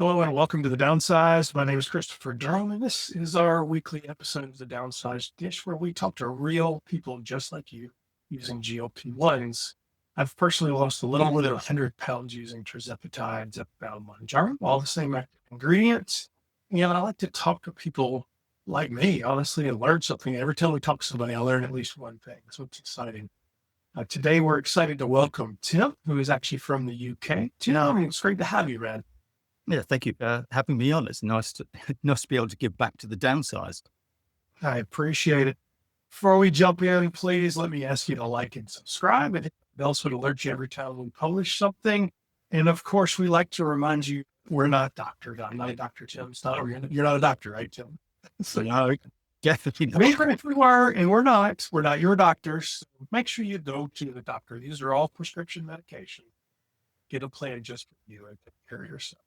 Hello and welcome to the Downsized. My name is Christopher Durham, and this is our weekly episode of the Downsized Dish, where we talk to real people just like you using GLP-1s. I've personally lost a little more than 100 pounds using tirzepatide, Zepbound, Mounjaro, all the same active ingredients. And I like to talk to people like me, honestly, and learn something. Every time we talk to somebody, I learn at least one thing. So it's exciting. Today, we're excited to welcome Tim, who is actually from the UK. Tim, it's great to have you, man. Yeah, thank you for having me on. It's nice to nice to be able to give back to the downsized. I appreciate it. Before we jump in, please let me ask you to like and subscribe and hit the bell so it alerts you every time we publish something. And of course, we like to remind you we're not doctors. I'm not a doctor, Tim. It's not, you're not a doctor, right, Tim? So, No, definitely not. even if we were, and we're not your doctors. So make sure you go to the doctor. These are all prescription medication. Get a plan just for you and take care of yourself.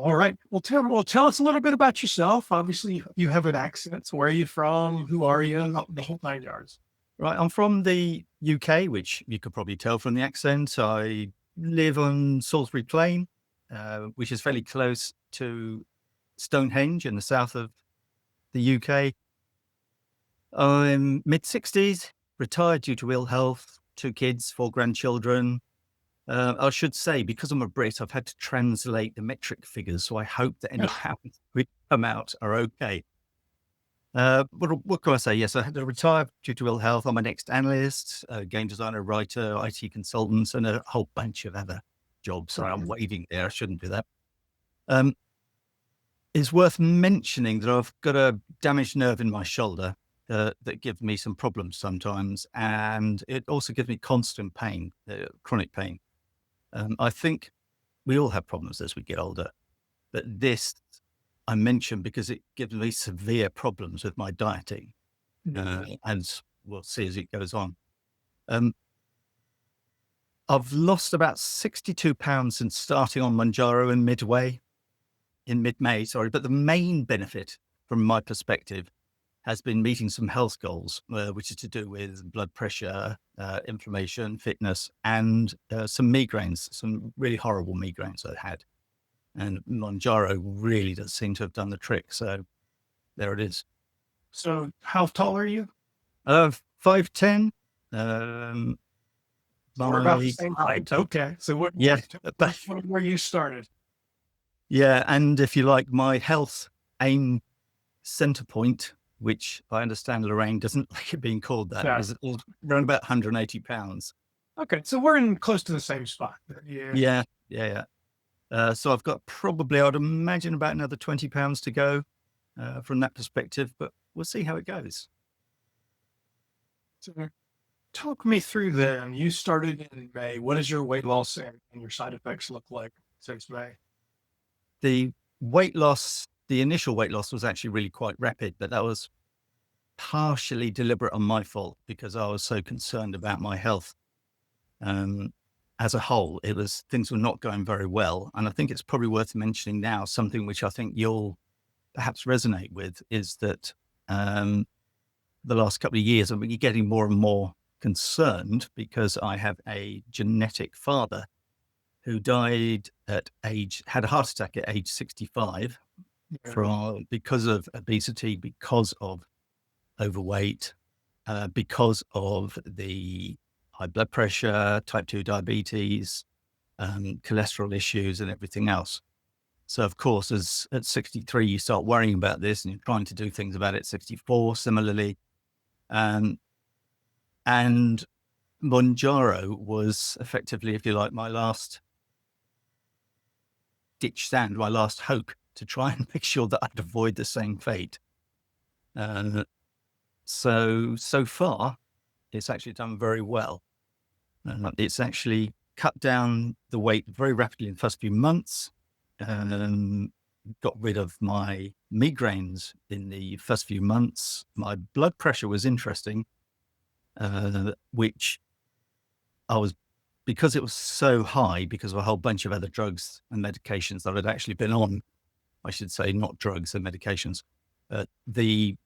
All right. Well, Tim, tell us a little bit about yourself. Obviously, you have an accent. So where are you from? Who are you? The whole nine yards. Right, I'm from the UK, which you could probably tell from the accent. I live on Salisbury Plain, which is fairly close to Stonehenge in the south of the UK. I'm mid-60s, retired due to ill health, 2 kids, 4 grandchildren. I should say, because I'm a Brit, I've had to translate the metric figures, so I hope that any pounds we come out are okay. What can I say? Yes, I had to retire due to ill health. I'm an ex-analyst, game designer, writer, IT consultant, and a whole bunch of other jobs. Sorry, I'm waving there. I shouldn't do that. It's worth mentioning that I've got a damaged nerve in my shoulder that gives me some problems sometimes, and it also gives me constant pain, chronic pain. I think we all have problems as we get older, but this I mention because it gives me severe problems with my dieting, and we'll see as it goes on. I've lost about 62 pounds since starting on Mounjaro in mid-May, sorry. But the main benefit from my perspective has been meeting some health goals, which is to do with blood pressure, inflammation, fitness, and some migraines, some really horrible migraines I had. And Mounjaro really does seem to have done the trick. So there it is. So how tall are you? 5'10". So we're about the same height. Okay. So where you started? Yeah. And if you like, my health aim center point, which I understand Lorraine doesn't like it being called that, is around about 180 pounds. Okay. So we're in close to the same spot. Yeah. So I've got probably, I would imagine, about another 20 pounds to go from that perspective, but we'll see how it goes. So talk me through then. You started in May. What does your weight loss and your side effects look like since May? The weight loss, the initial weight loss was actually really quite rapid, but that was partially deliberate on my fault because I was so concerned about my health. As a whole, things were not going very well. And I think it's probably worth mentioning now, something which I think you'll perhaps resonate with, is that the last couple of years, I've been getting more and more concerned because I have a genetic father who had a heart attack at age 65 because of obesity, because of overweight, because of the high blood pressure, type 2 diabetes, cholesterol issues, and everything else. So, of course, at 63, you start worrying about this and you're trying to do things about it. 64, similarly. And Mounjaro was effectively, if you like, my last ditch stand, my last hope to try and make sure that I'd avoid the same fate. So far, it's actually done very well. It's actually cut down the weight very rapidly in the first few months, got rid of my migraines in the first few months. My blood pressure was interesting, which because it was so high, because of a whole bunch of other drugs and medications that I'd actually been on, I should say, not drugs and medications. The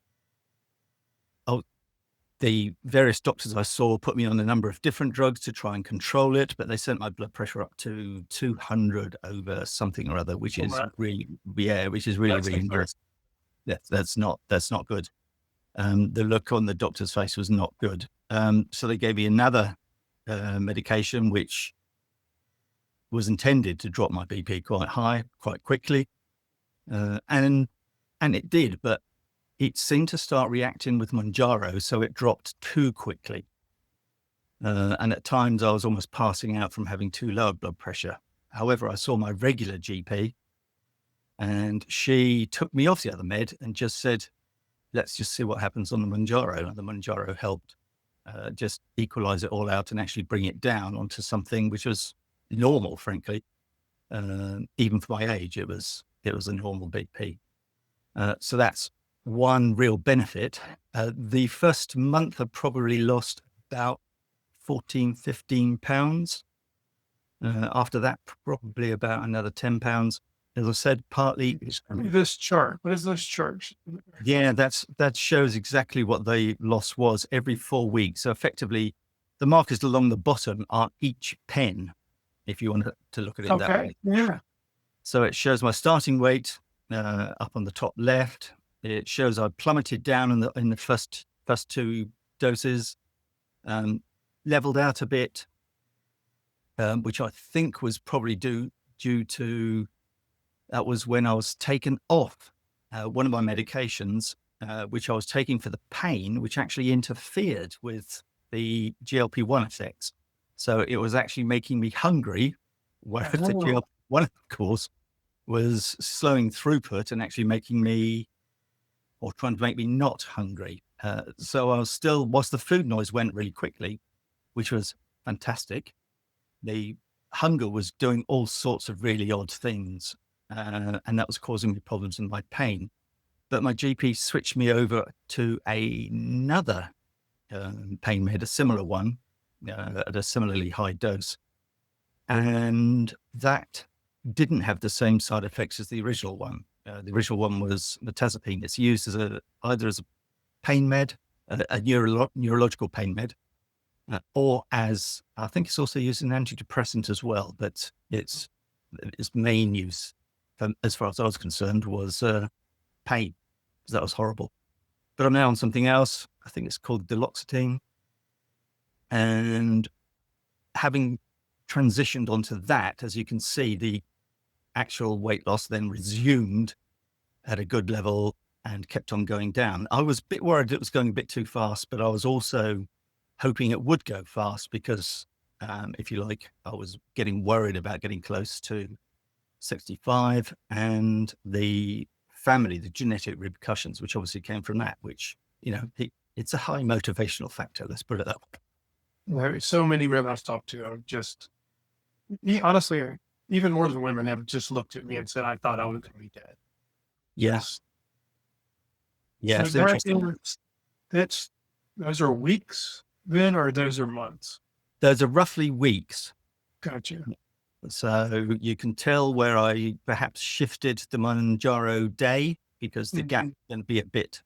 the various doctors I saw put me on a number of different drugs to try and control it, but they sent my blood pressure up to 200 over something or other, which is really, really embarrassing. That's not good. The look on the doctor's face was not good. So they gave me another medication, which was intended to drop my BP quite high, quite quickly. And it did, but it seemed to start reacting with Mounjaro, so it dropped too quickly. And at times I was almost passing out from having too low blood pressure. However, I saw my regular GP and she took me off the other med and just said, let's just see what happens on the Mounjaro. And the Mounjaro helped just equalize it all out and actually bring it down onto something which was normal, frankly. Even for my age, it was a normal BP. So that's one real benefit. The first month I probably lost about 14, 15 pounds. After that, probably about another 10 pounds. As I said, partly. This chart. What is this chart? Yeah, that shows exactly what the loss was every 4 weeks. So effectively, the markers along the bottom are each pen, if you want to look at it that way. Yeah. So it shows my starting weight up on the top left. It shows I plummeted down in the first 2 doses, leveled out a bit, which I think was probably due to, that was when I was taken off one of my medications, which I was taking for the pain, which actually interfered with the GLP-1 effects. So it was actually making me hungry, whereas the GLP-1, of course, was slowing throughput and actually trying to make me not hungry. So I was still, whilst the food noise went really quickly, which was fantastic, the hunger was doing all sorts of really odd things. And that was causing me problems in my pain. But my GP switched me over to another pain med, a similar one, at a similarly high dose. And that didn't have the same side effects as the original one. The original one was mirtazapine. It's used as either as a pain med, a neurological pain med, or as, I think it's also used as an antidepressant as well, but its main use, as far as I was concerned, was pain, because that was horrible. But I'm now on something else. I think it's called duloxetine. And having transitioned onto that, as you can see, the actual weight loss then resumed at a good level and kept on going down. I was a bit worried it was going a bit too fast, but I was also hoping it would go fast because, if you like, I was getting worried about getting close to 65 and the genetic repercussions, which obviously came from that, which, it's a high motivational factor. Let's put it that way. There's so many women I've talked to are just, honestly, even more than women have just looked at me and said, I thought I was going to be dead. Yes. Yes. So those are weeks then, or those are months? Those are roughly weeks. Gotcha. So you can tell where I perhaps shifted the Mounjaro day because the gap is going to be a bit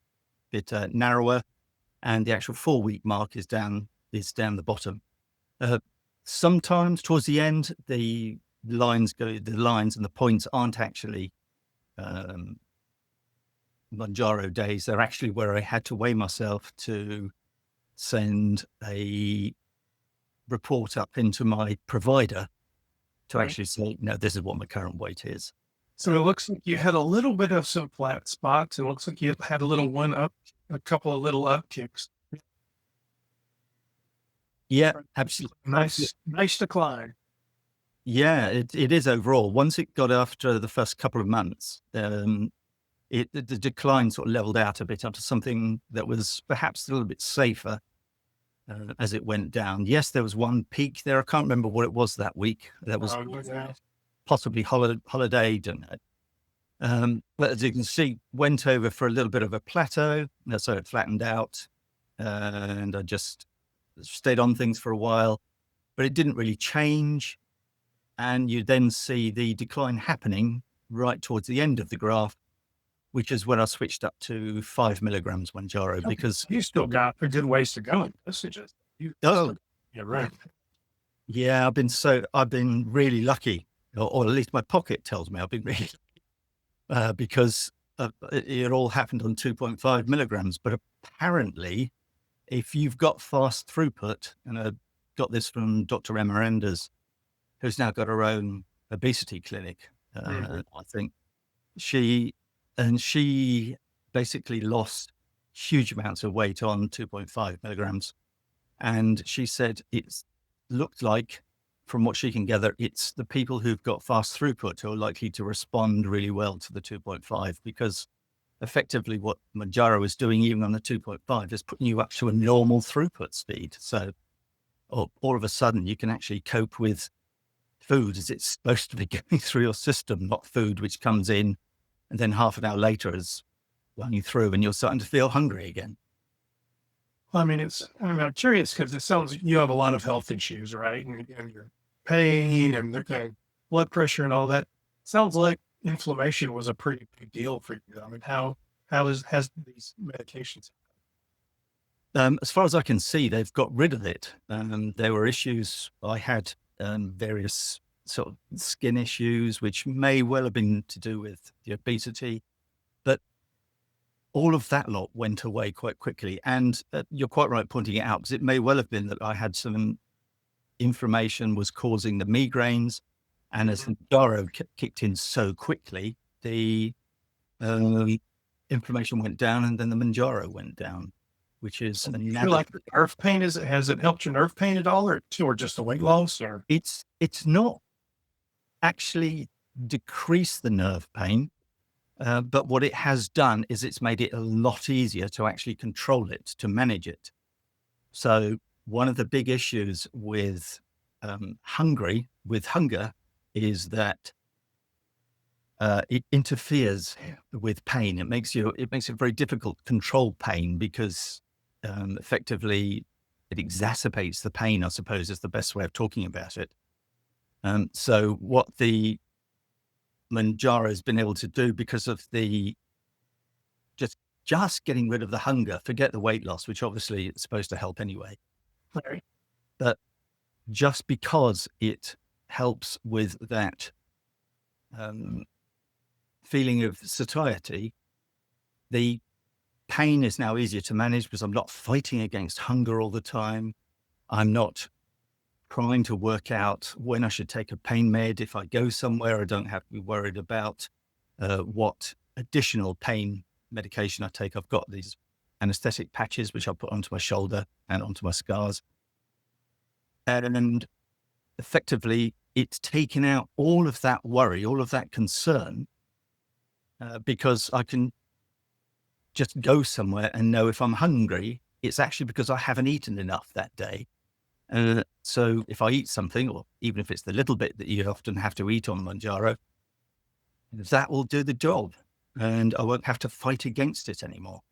narrower, and the actual 4-week mark is down the bottom. Sometimes towards the end, the lines and the points aren't actually Mounjaro days. They're actually where I had to weigh myself to send a report up into my provider to actually say, no, this is what my current weight is. So it looks like you had a little bit of some flat spots. It looks like you had a couple of little upkicks. Yeah, absolutely. Nice decline. Yeah, it is overall. Once it got after the first couple of months, the decline sort of leveled out a bit onto something that was perhaps a little bit safer as it went down. Yes, there was one peak there. I can't remember what it was that week. That was possibly holiday, don't know. But as you can see, went over for a little bit of a plateau. So it flattened out, and I just stayed on things for a while, but it didn't really change. And you then see the decline happening right towards the end of the graph. which is when I switched up to 5 milligrams Mounjaro Okay, because, so you still got a good ways to go in dosages. You oh, still, yeah, right. yeah, I've been really lucky, or at least my pocket tells me I've been really, because it all happened on 2.5 milligrams. But apparently, if you've got fast throughput, and I got this from Dr. Emma Enders, who's now got her own obesity clinic, Mhm. I think she basically lost huge amounts of weight on 2.5 milligrams. And she said it's looked like, from what she can gather, it's the people who've got fast throughput who are likely to respond really well to the 2.5, because effectively what Mounjaro is doing, even on the 2.5, is putting you up to a normal throughput speed. So all of a sudden you can actually cope with food as it's supposed to be going through your system, not food which comes in and then half an hour later is running through and you're starting to feel hungry again. Well, I mean, I'm curious because it sounds you have a lot of health issues, right? And your pain and the blood pressure and all that. Sounds like inflammation was a pretty big deal for you. I mean, has these medications? As far as I can see, they've got rid of it. There were issues. I had various sort of skin issues, which may well have been to do with the obesity, but all of that lot went away quite quickly. And you're quite right pointing it out, because it may well have been that I had some inflammation was causing the migraines. And as the Mounjaro kicked in so quickly, the inflammation went down, and then the Mounjaro went down, which is Do you feel like the nerve pain has it helped your nerve pain at all, or just the weight loss, or? it's not actually decreased the nerve pain, but what it has done is it's made it a lot easier to actually control it, to manage it. So one of the big issues with hunger is that it interferes with pain. It makes it very difficult to control pain, because effectively it exacerbates the pain, I suppose, is the best way of talking about it. So what the Mounjaro has been able to do, because of the just getting rid of the hunger, forget the weight loss, which obviously is supposed to help anyway, Larry? but just because it helps with that feeling of satiety, the pain is now easier to manage, because I'm not fighting against hunger all the time. I'm not trying to work out when I should take a pain med. If I go somewhere, I don't have to be worried about what additional pain medication I take. I've got these anesthetic patches, which I put onto my shoulder and onto my scars. And effectively, it's taken out all of that worry, all of that concern, because I can just go somewhere and know if I'm hungry, it's actually because I haven't eaten enough that day. So if I eat something, or even if it's the little bit that you often have to eat on Mounjaro, that will do the job, and I won't have to fight against it anymore.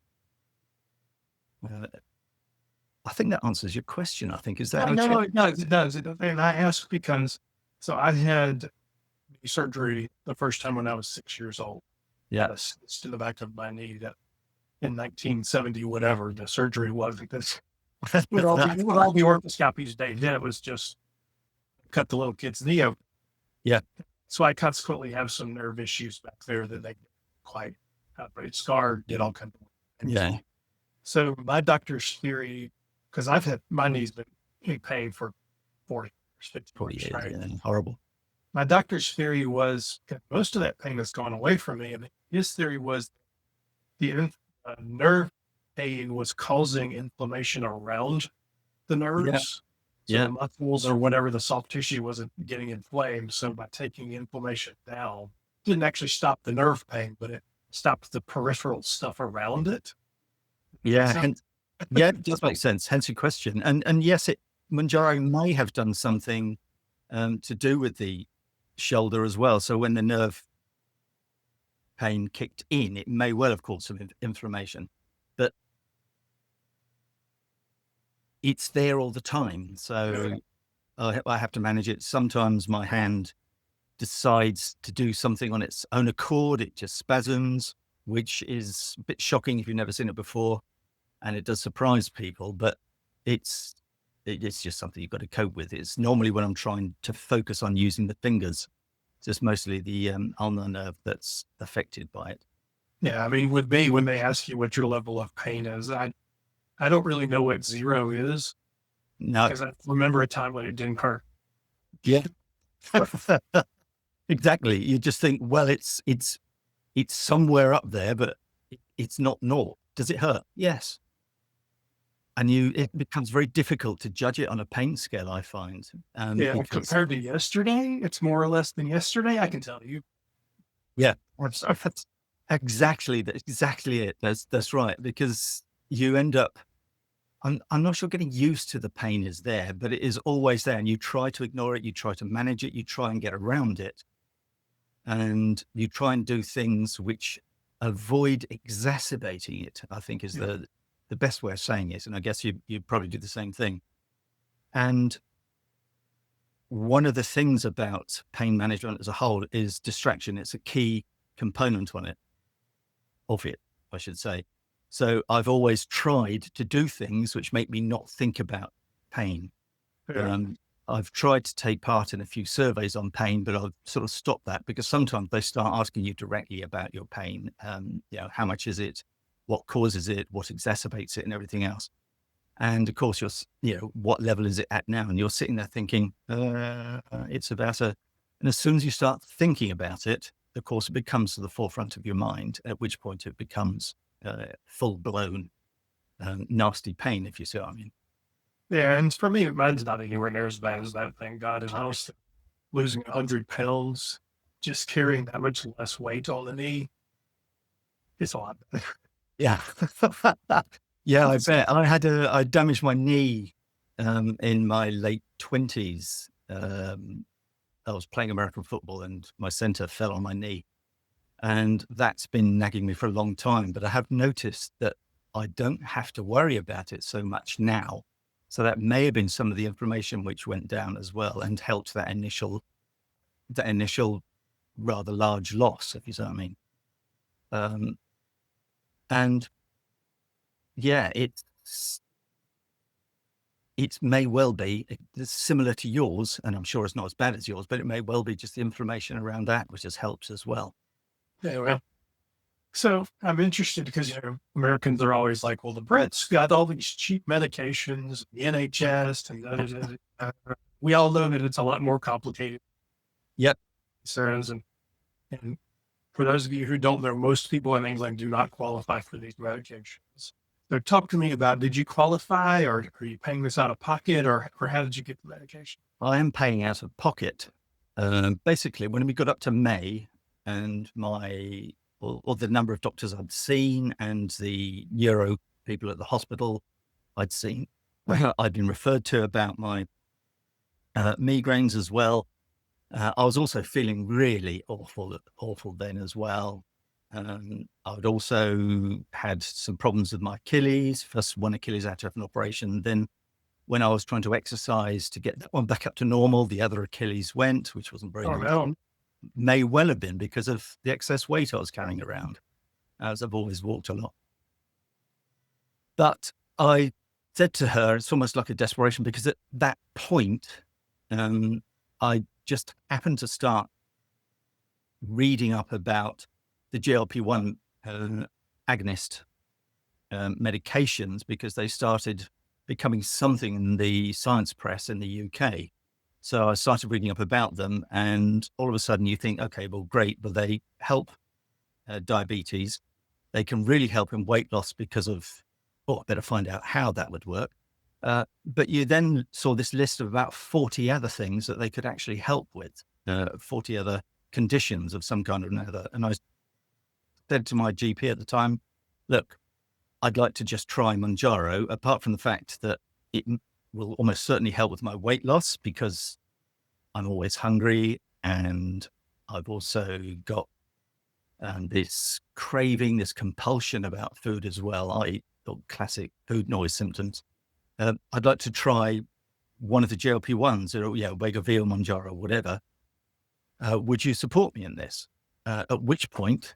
I think that answers your question. I think, is that okay? No, it does. It does. And I ask because I had knee surgery the first time when I was 6 years old. Yeah. A cyst in the back of my knee that in 1970, whatever the surgery was. This would all be orthoscopies today. Then it was just cut the little kid's knee out. Yeah. So I consequently have some nerve issues back there that they quite outright scarred, did all kinds of things. Yeah. So my doctor's theory, because I've had my knee's been in pain for 40 years, 50 40 years, years. right? Yeah. Horrible. My doctor's theory was most of that pain has gone away from me. And his theory was the nerve pain was causing inflammation around the nerves. So the muscles or whatever, the soft tissue wasn't getting inflamed. So by taking inflammation down, didn't actually stop the nerve pain, but it stopped the peripheral stuff around it. Yeah. Yeah, it does make sense. Hence your question. And yes, Mounjaro may have done something to do with the shoulder as well. So when the nerve pain kicked in, it may well have caused some inflammation, but it's there all the time. So I have to manage it. Sometimes my hand decides to do something on its own accord. It just spasms. which is a bit shocking if you've never seen it before, and it does surprise people, but it's just something you've got to cope with. It's normally when I'm trying to focus on using the fingers, just mostly the ulnar nerve that's affected by it. Yeah, I mean, with me, when they ask you what your level of pain is, I don't really know what zero is No, because I remember a time when it didn't hurt. yeah, exactly. You just think, well, it's somewhere up there, but it's not naught. Does it hurt? Yes. And it becomes very difficult to judge it on a pain scale, I find. Yeah, Because compared to yesterday, it's more or less than yesterday. I can tell you. yeah, that's exactly it. That's right. Because you end up, I'm not sure getting used to the pain is there, but it is always there. And you try to ignore it, you try to manage it, you try and get around it. And you try and do things which avoid exacerbating it, I think is the best way of saying it. And I guess you probably do the same thing. And one of the things about pain management as a whole is distraction. It's a key component of it, I should say. So I've always tried to do things which make me not think about pain. Yeah. I've tried to take part in a few surveys on pain, but I've sort of stopped that because sometimes they start asking you directly about your pain. How much is it? What causes it? What exacerbates it and everything else? And of course, what level is it at now? And you're sitting there thinking, it's about and as soon as you start thinking about it, of course, it becomes to the forefront of your mind, at which point it becomes full blown nasty pain, if you see what I mean. Yeah, and for me, mine's not anywhere near as bad as that. Thank God. And honestly, losing 100 pounds, just carrying that much less weight on the knee, it's a lot better. Yeah. Yeah, I bet. I damaged my knee in my late 20s. I was playing American football and my center fell on my knee. And that's been nagging me for a long time. But I have noticed that I don't have to worry about it so much now. So that may have been some of the inflammation which went down as well and helped that initial rather large loss, if you see what I mean. And yeah, it may well be similar to yours, and I'm sure it's not as bad as yours, but it may well be just the inflammation around that, which just helps as well. Yeah, well, so I'm interested because, Americans are always like, well, the Brits got all these cheap medications, the NHS, and we all know that it's a lot more complicated. Yep. Concerns. And for those of you who don't know, most people in England do not qualify for these medications. So talk to me about, did you qualify or are you paying this out of pocket or how did you get the medication? I am paying out of pocket. Basically, when we got up to May and or the number of doctors I'd seen and the neuro people at the hospital I'd seen, I'd been referred to about my migraines as well. I was also feeling really awful then as well. I'd also had some problems with my Achilles. First one Achilles had to have an operation. Then when I was trying to exercise to get that one back up to normal, the other Achilles went, which wasn't very nice. No. May well have been because of the excess weight I was carrying around, as I've always walked a lot. But I said to her, it's almost like a desperation because at that point, I just happened to start reading up about the GLP-1 agonist medications because they started becoming something in the science press in the UK. So I started reading up about them and all of a sudden you think, okay, well, great, but they help diabetes. They can really help in weight loss because of, I better find out how that would work. But you then saw this list of about 40 other things that they could actually help with, 40 other conditions of some kind or another. And I said to my GP at the time, look, I'd like to just try Mounjaro, apart from the fact that it will almost certainly help with my weight loss because I'm always hungry and I've also got this craving, this compulsion about food as well. I got classic food noise symptoms. I'd like to try one of the GLP-1s, or Wegovy or Mounjaro, whatever. Would you support me in this? At which point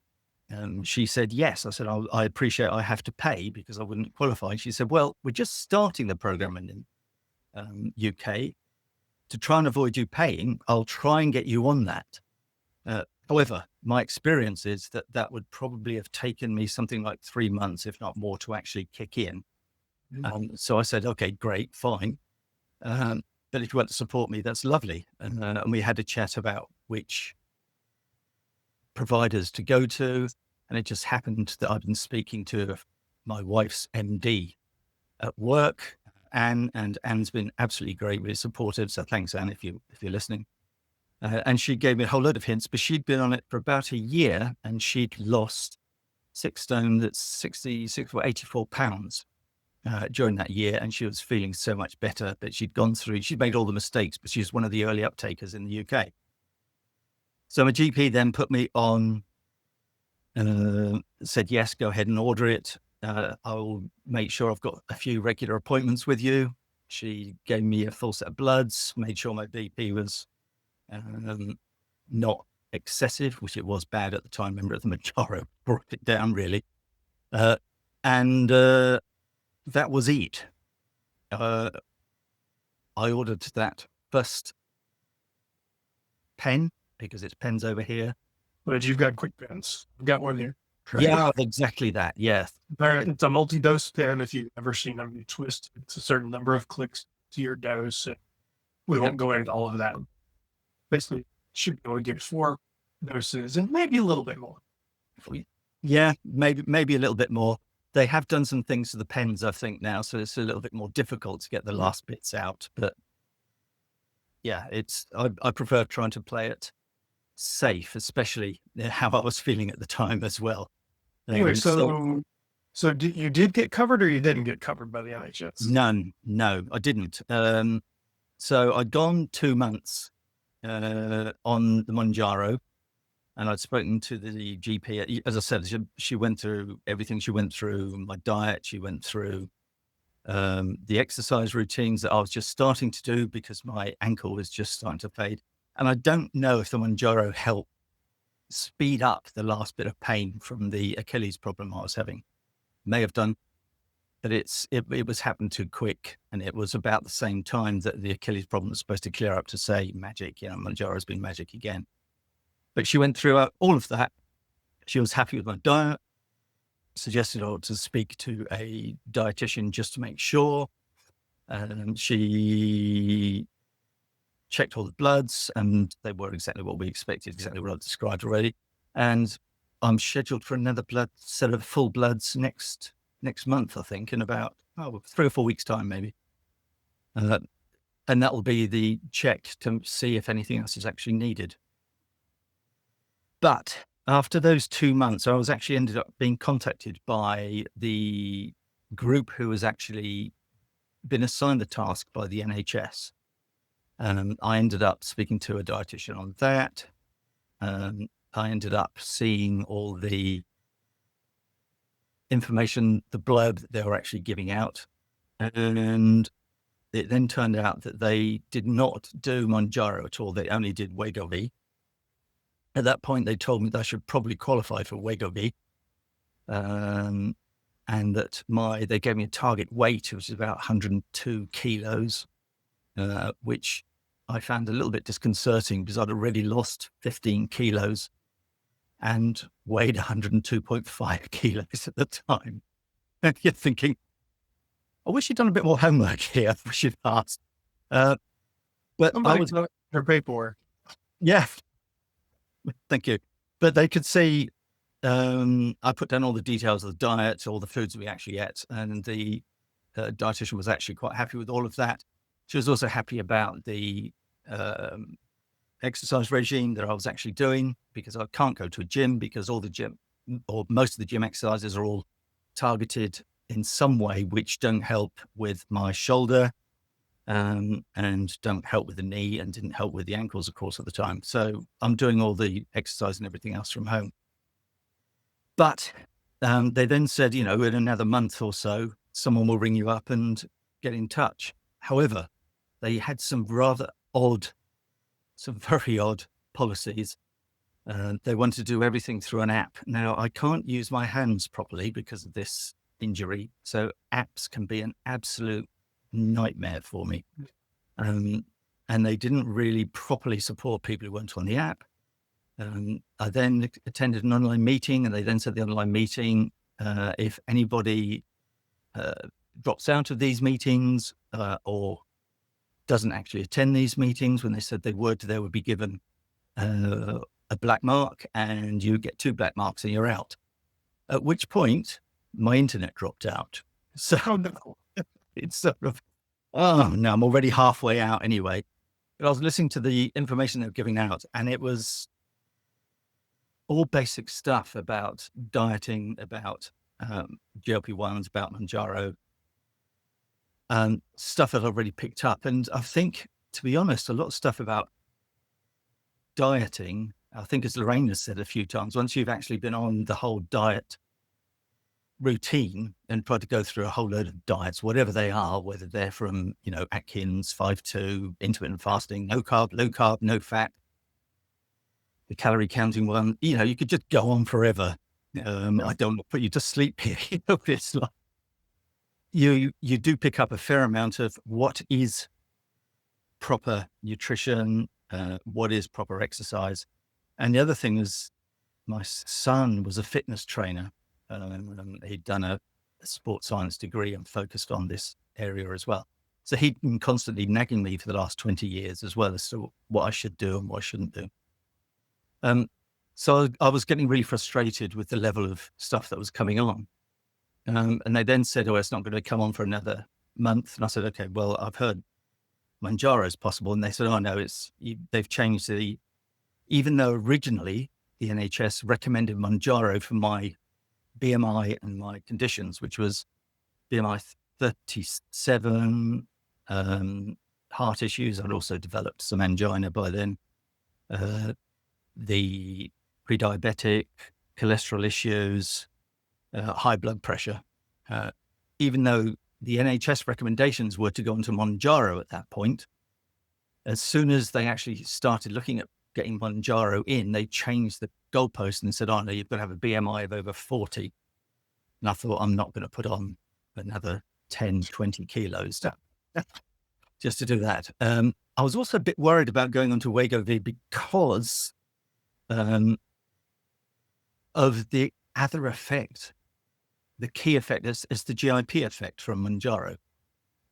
She said, yes. I said, I appreciate I have to pay because I wouldn't qualify. She said, well, we're just starting the program in UK. To try and avoid you paying, I'll try and get you on that. However, my experience is that that would probably have taken me something like 3 months, if not more, to actually kick in. So I said, okay, great, fine. But if you want to support me, that's lovely. And we had a chat about which providers to go to. And it just happened that I've been speaking to my wife's MD at work, Anne, and Anne's been absolutely great, really supportive. So thanks, Anne, if you're listening. And she gave me a whole load of hints, but she'd been on it for about a year and she'd lost 6 stone, that's 66 or 84 pounds during that year. And she was feeling so much better that she'd made all the mistakes, but she was one of the early uptakers in the UK. So my GP then put me on, said, yes, go ahead and order it. I'll make sure I've got a few regular appointments with you. She gave me a full set of bloods, made sure my BP was not excessive, which it was bad at the time. Remember, the Mounjaro brought it down really. And that was it. I ordered that first pen because it's pens over here. But you've got quick pens. I've got one here. Yeah, exactly that. Yes. It's a multi-dose pen. If you've ever seen them, you twist. It's a certain number of clicks to your dose. We won't go into all of that. Basically, should be able to give 4 doses and maybe a little bit more. Yeah, maybe a little bit more. They have done some things to the pens, I think, now, so it's a little bit more difficult to get the last bits out. But yeah, I prefer trying to play it safe, especially how I was feeling at the time as well. Anyway, so you did get covered, or you didn't get covered by the NHS? No, I didn't. So I'd gone 2 months on the Mounjaro, and I'd spoken to the GP. As I said, she went through everything. She went through my diet. She went through the exercise routines that I was just starting to do because my ankle was just starting to fade. And I don't know if the Mounjaro helped speed up the last bit of pain from the Achilles problem I was having. May have done, but it was happened too quick. And it was about the same time that the Achilles problem was supposed to clear up to say magic, Mounjaro has been magic again. But she went through all of that. She was happy with my diet, suggested I ought to speak to a dietitian just to make sure. And she checked all the bloods and they were exactly what we expected, exactly what I've described already. And I'm scheduled for another set of full bloods next month, I think, in about 3 or 4 weeks time, maybe. And that will be the check to see if anything else is actually needed. But after those 2 months, I was actually ended up being contacted by the group who has actually been assigned the task by the NHS. I ended up speaking to a dietitian on that. I ended up seeing all the information, the blurb that they were actually giving out. And it then turned out that they did not do Mounjaro at all. They only did Wegovy. At that point, they told me that I should probably qualify for Wegovy. And that they gave me a target weight, which is about 102 kilos, which I found a little bit disconcerting because I'd already lost 15 kilos and weighed 102.5 kilos at the time. And you're thinking, I wish you'd done a bit more homework here. I wish you'd asked. But Somebody took her paperwork. Yeah. Thank you. But they could see, I put down all the details of the diet, all the foods we actually ate, and the dietitian was actually quite happy with all of that. She was also happy about the exercise regime that I was actually doing, because I can't go to a gym because all the gym, or most of the gym exercises are all targeted in some way, which don't help with my shoulder and don't help with the knee and didn't help with the ankles, of course, at the time. So I'm doing all the exercise and everything else from home. But they then said, in another month or so, someone will ring you up and get in touch. However, they had some very odd policies They wanted to do everything through an app. Now, I can't use my hands properly because of this injury. So apps can be an absolute nightmare for me. And they didn't really properly support people who weren't on the app. I then attended an online meeting, and they then said the online meeting, if anybody drops out of these meetings or doesn't actually attend these meetings, when they said they would be given a black mark, and you get 2 black marks and you're out. At which point my internet dropped out. So Oh, no. it's sort of, oh no, I'm already halfway out anyway. But I was listening to the information they were giving out, and it was all basic stuff about dieting, about GLP-1s, about Mounjaro, stuff that I've already picked up. And I think, to be honest, a lot of stuff about dieting, I think, as Lorraine has said a few times, once you've actually been on the whole diet routine and tried to go through a whole load of diets, whatever they are, whether they're from, Atkins, 5-2, intermittent fasting, no carb, low carb, no fat, the calorie counting one, you could just go on forever. I don't want to put you to sleep here. It's like you do pick up a fair amount of what is proper nutrition, what is proper exercise. And the other thing is, my son was a fitness trainer. He'd done a sports science degree and focused on this area as well. So he'd been constantly nagging me for the last 20 years as well as to what I should do and what I shouldn't do. So I was getting really frustrated with the level of stuff that was coming on. And they then said, oh, it's not going to come on for another month. And I said, okay, well, I've heard Mounjaro is possible. And they said, oh, no, they've changed even though originally the NHS recommended Mounjaro for my BMI and my conditions, which was BMI 37, heart issues. I'd also developed some angina by then, the pre-diabetic, cholesterol issues, high blood pressure. Even though the NHS recommendations were to go into Mounjaro at that point, as soon as they actually started looking at getting Mounjaro in, they changed the goalpost and said, oh no, you've got to have a BMI of over 40. And I thought, I'm not going to put on another 10, 20 kilos just to do that. I was also a bit worried about going on to Wegovy because of the other effect. The key effect is the GIP effect from Mounjaro,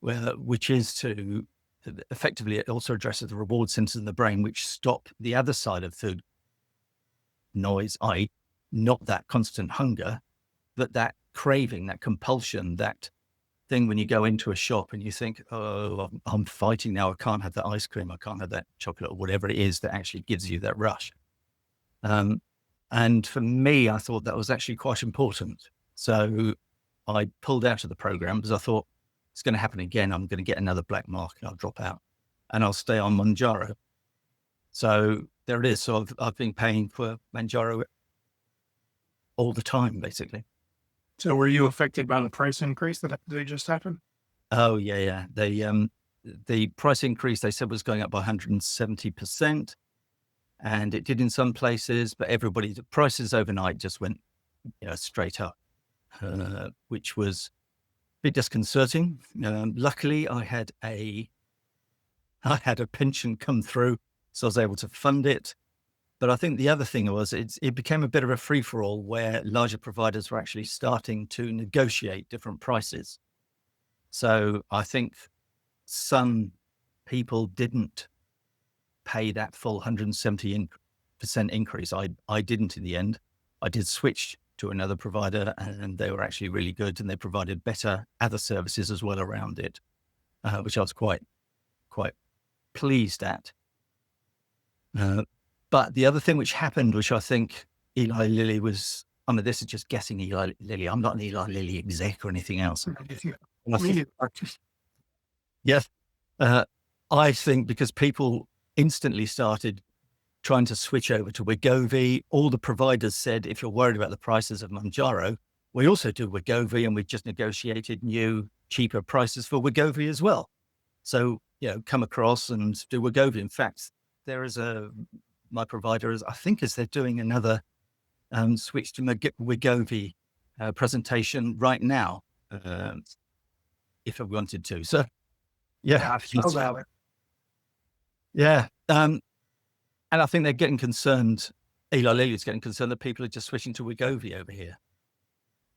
which is to effectively, it also addresses the reward centers in the brain, which stop the other side of food noise, i.e. not that constant hunger, but that craving, that compulsion, that thing when you go into a shop and you think, oh, I'm fighting now. I can't have that ice cream. I can't have that chocolate or whatever it is that actually gives you that rush. And for me, I thought that was actually quite important. So I pulled out of the program because I thought it's going to happen again. I'm going to get another black mark and I'll drop out and I'll stay on Mounjaro. So there it is. So I've been paying for Mounjaro all the time, basically. So were you affected by the price increase that just happened? Oh yeah. The price increase, they said, was going up by 170%. And it did in some places, but the prices overnight just went, straight up, which was a bit disconcerting. Luckily, I had a pension come through, so I was able to fund it. But I think the other thing was it became a bit of a free-for-all where larger providers were actually starting to negotiate different prices. So I think some people didn't pay that full 170% increase. I didn't in the end. I did switch to another provider and they were actually really good and they provided better other services as well around it, which I was quite pleased at. But the other thing which happened, which I think Eli Lilly was, this is just guessing Eli Lilly. I'm not an Eli Lilly exec or anything else. Yes. I think because people instantly started trying to switch over to Wegovy, all the providers said, if you're worried about the prices of Mounjaro, we also do Wegovy and we've just negotiated new, cheaper prices for Wegovy as well. So, come across and do Wegovy. In fact, there is a my provider is, I think, they're doing another switch to Wegovy presentation right now, if I wanted to. So, yeah. I feel that way. Yeah. And I think they're getting concerned. Eli Lilly is getting concerned that people are just switching to Wegovy over here.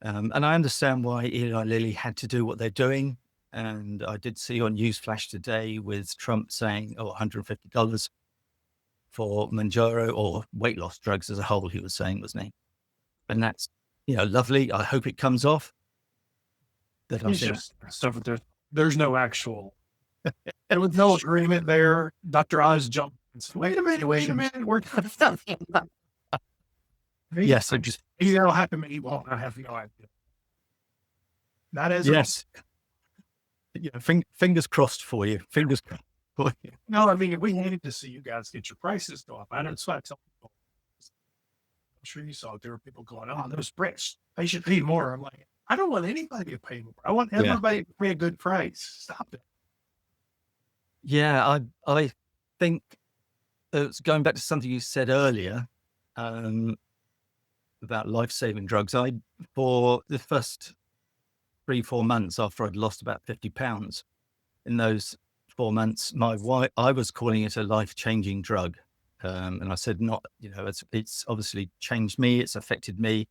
And I understand why Eli Lilly had to do what they're doing. And I did see on Newsflash today with Trump saying, $150 for Mounjaro, or weight loss drugs as a whole, he was saying, wasn't he? And that's, lovely. I hope it comes off. That It's just stuff that there's no actual, and with no agreement there, Dr. Oz jumped and said, wait a minute, we're not. Yes, so just That'll happen to me. Well, I have no idea. That is yes. Fingers crossed for you. Fingers crossed for you. No, I mean, we hated to see you guys get your prices go up. I know, that's why I tell people. I'm sure you saw it. There were people going, "Oh, those Brits, they should pay more." I'm like, I don't want anybody to pay more. I want everybody to pay a good price. Stop it. Yeah, I think it's going back to something you said earlier about life-saving drugs. For the first 3-4 months after I'd lost about 50 pounds, in those 4 months, my wife, I was calling it a life-changing drug. And I said, not, it's obviously changed me. It's affected me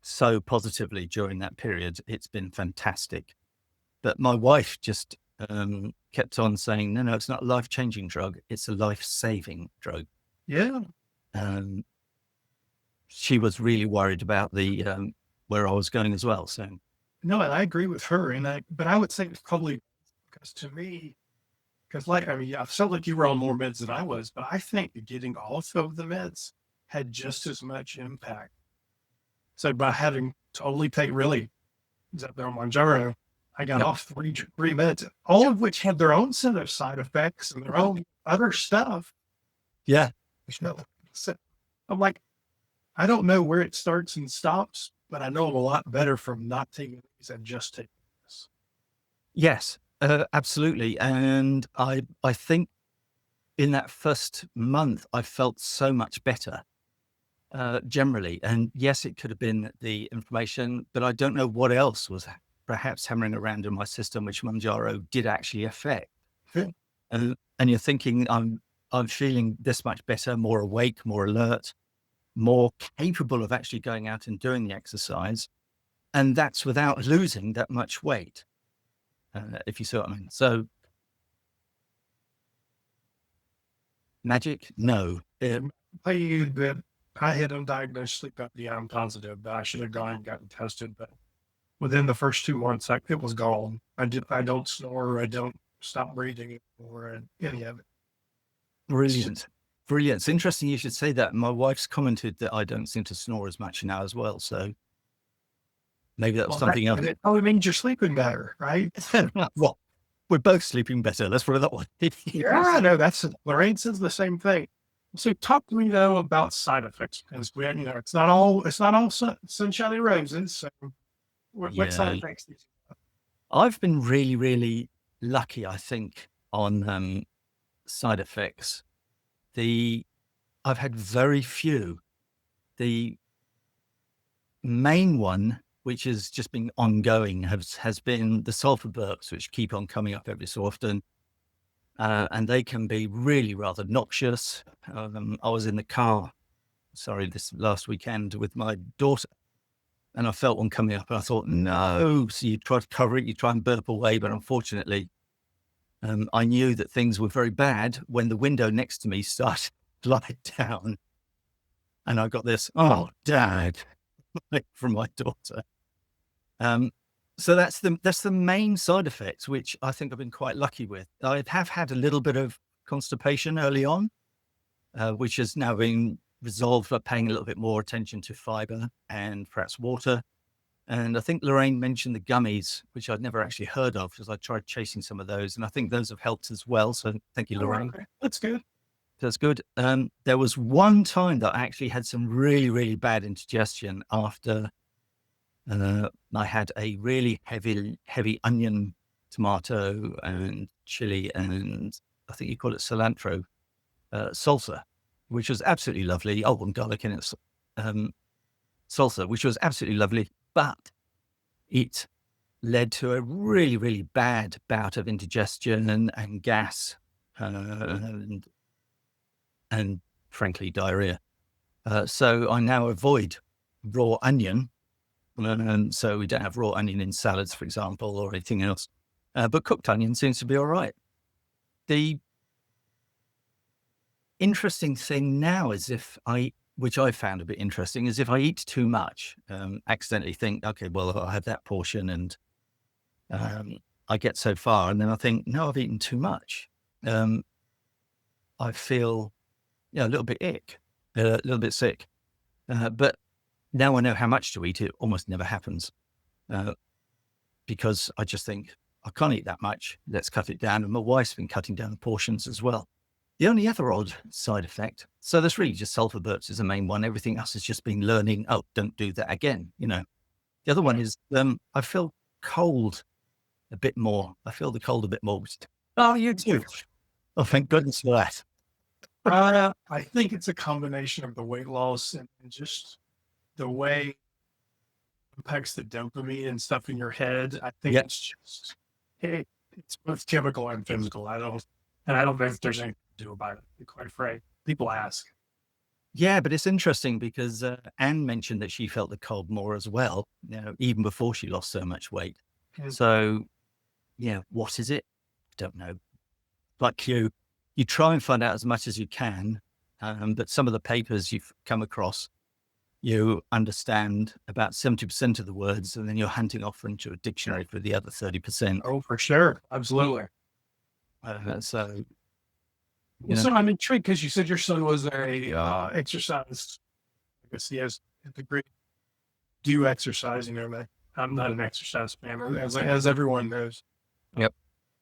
so positively during that period. It's been fantastic. But my wife just kept on saying, no, it's not a life-changing drug. It's a life-saving drug. Yeah. She was really worried about the where I was going as well. So no, and I agree with her. But I would say it's probably because to me, I felt like you were on more meds than I was, but I think that getting off of the meds had just as much impact. So by having to only take really Zepbound, Mounjaro, I got off three meds, all of which had their own set of side effects and their own other stuff. Yeah. So I'm like, I don't know where it starts and stops, but I know I'm a lot better from not taking these and just taking this. Yes, absolutely. And I think in that first month, I felt so much better generally. And yes, it could have been the inflammation, but I don't know what else was perhaps hammering around in my system, which Mounjaro did actually affect. And you're thinking, I'm feeling this much better, more awake, more alert, more capable of actually going out and doing the exercise. And that's without losing that much weight, if you see what I mean. So magic? No. I had undiagnosed sleep apnea. I'm positive, but I should have gone and gotten tested. But within the first 2 months, it was gone. I don't snore. I don't stop breathing or any of it. Brilliant. It's interesting you should say that. My wife's commented that I don't seem to snore as much now as well. So maybe that was something else. It probably means you're sleeping better, right? Well, we're both sleeping better. Let's put it that way. Yeah, I know. Lorraine says the same thing. So talk to me though about side effects, because it's not all sunshine and roses. So what side effects do you have? I've been really, really lucky, I think, on side effects. I've had very few. The main one, which has just been ongoing, has been the sulfur burps, which keep on coming up every so often. And they can be really rather noxious. I was in the car, this last weekend with my daughter, and I felt one coming up and I thought, no. So you try to cover it, you try and burp away. But unfortunately, I knew that things were very bad when the window next to me started to slide down. And I got this, oh, Dad, from my daughter. So that's the main side effects, which I think I've been quite lucky with. I have had a little bit of constipation early on, which has now been resolved by paying a little bit more attention to fiber and perhaps water. And I think Lorraine mentioned the gummies, which I'd never actually heard of, because I tried chasing some of those, and I think those have helped as well. So thank you, Lorraine. Okay. That's good. That's good. There was one time that I actually had some really, really bad indigestion after I had a really heavy onion, tomato, and chili, and I think you call it cilantro, salsa. which was absolutely lovely. Oh, and garlic in it, salsa, which was absolutely lovely, but it led to a really, really bad bout of indigestion and gas, and frankly, diarrhea. So I now avoid raw onion. And so we don't have raw onion in salads, for example, or anything else. But cooked onion seems to be all right. The interesting thing now is which I found a bit interesting, is if I eat too much, accidentally think, okay, well, I'll have that portion, and I get so far, and then I think, no, I've eaten too much. I feel, a little bit a little bit sick. But now I know how much to eat. It almost never happens, because I just think, I can't eat that much. Let's cut it down. And my wife's been cutting down the portions as well. The only other odd side effect, so there's really just sulfur burps is the main one. Everything else has just been learning, oh, don't do that again. The other one is I feel cold a bit more. I feel the cold a bit more. Oh, you too. Oh, thank goodness for that. I think it's a combination of the weight loss and just the way it impacts the dopamine and stuff in your head. I think it's just, it's both chemical and physical. I don't know if there's anything to do about it, to be quite frank. People ask. Yeah, but it's interesting because Anne mentioned that she felt the cold more as well, even before she lost so much weight. So, what is it? Don't know. Like you try and find out as much as you can, but some of the papers you've come across, you understand about 70% of the words, and then you're hunting off into a dictionary for the other 30%. Oh, for sure. Absolutely. So I'm intrigued because you said your son was a exercise. I guess he has a degree. Do you exercise? I'm not an exercise fan, as everyone knows. Yep.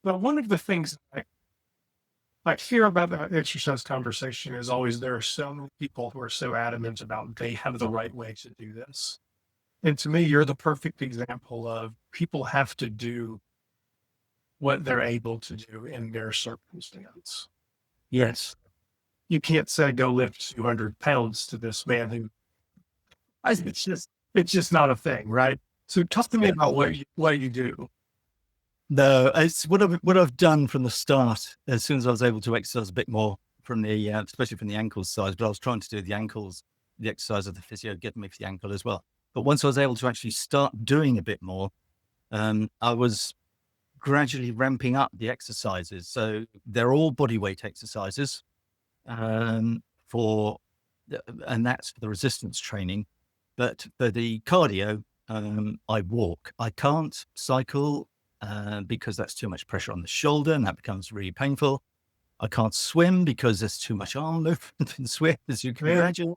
But one of the things I hear about that exercise conversation is always there are so many people who are so adamant about they have the right way to do this. And to me, you're the perfect example of people have to do what they're able to do in their circumstance. Yes. You can't say go lift 200 pounds to this man who, it's just not a thing, right? So talk to me about what you do. No, it's what I've done from the start. As soon as I was able to exercise a bit more from the, especially from the ankles side, but I was trying to do the ankles, the exercise of the physio, getting me for the ankle as well. But once I was able to actually start doing a bit more, I was gradually ramping up the exercises. So they're all body weight exercises, and that's for the resistance training. But for the cardio, I walk. I can't cycle because that's too much pressure on the shoulder, and that becomes really painful. I can't swim because there's too much arm movement in swim, as you can imagine.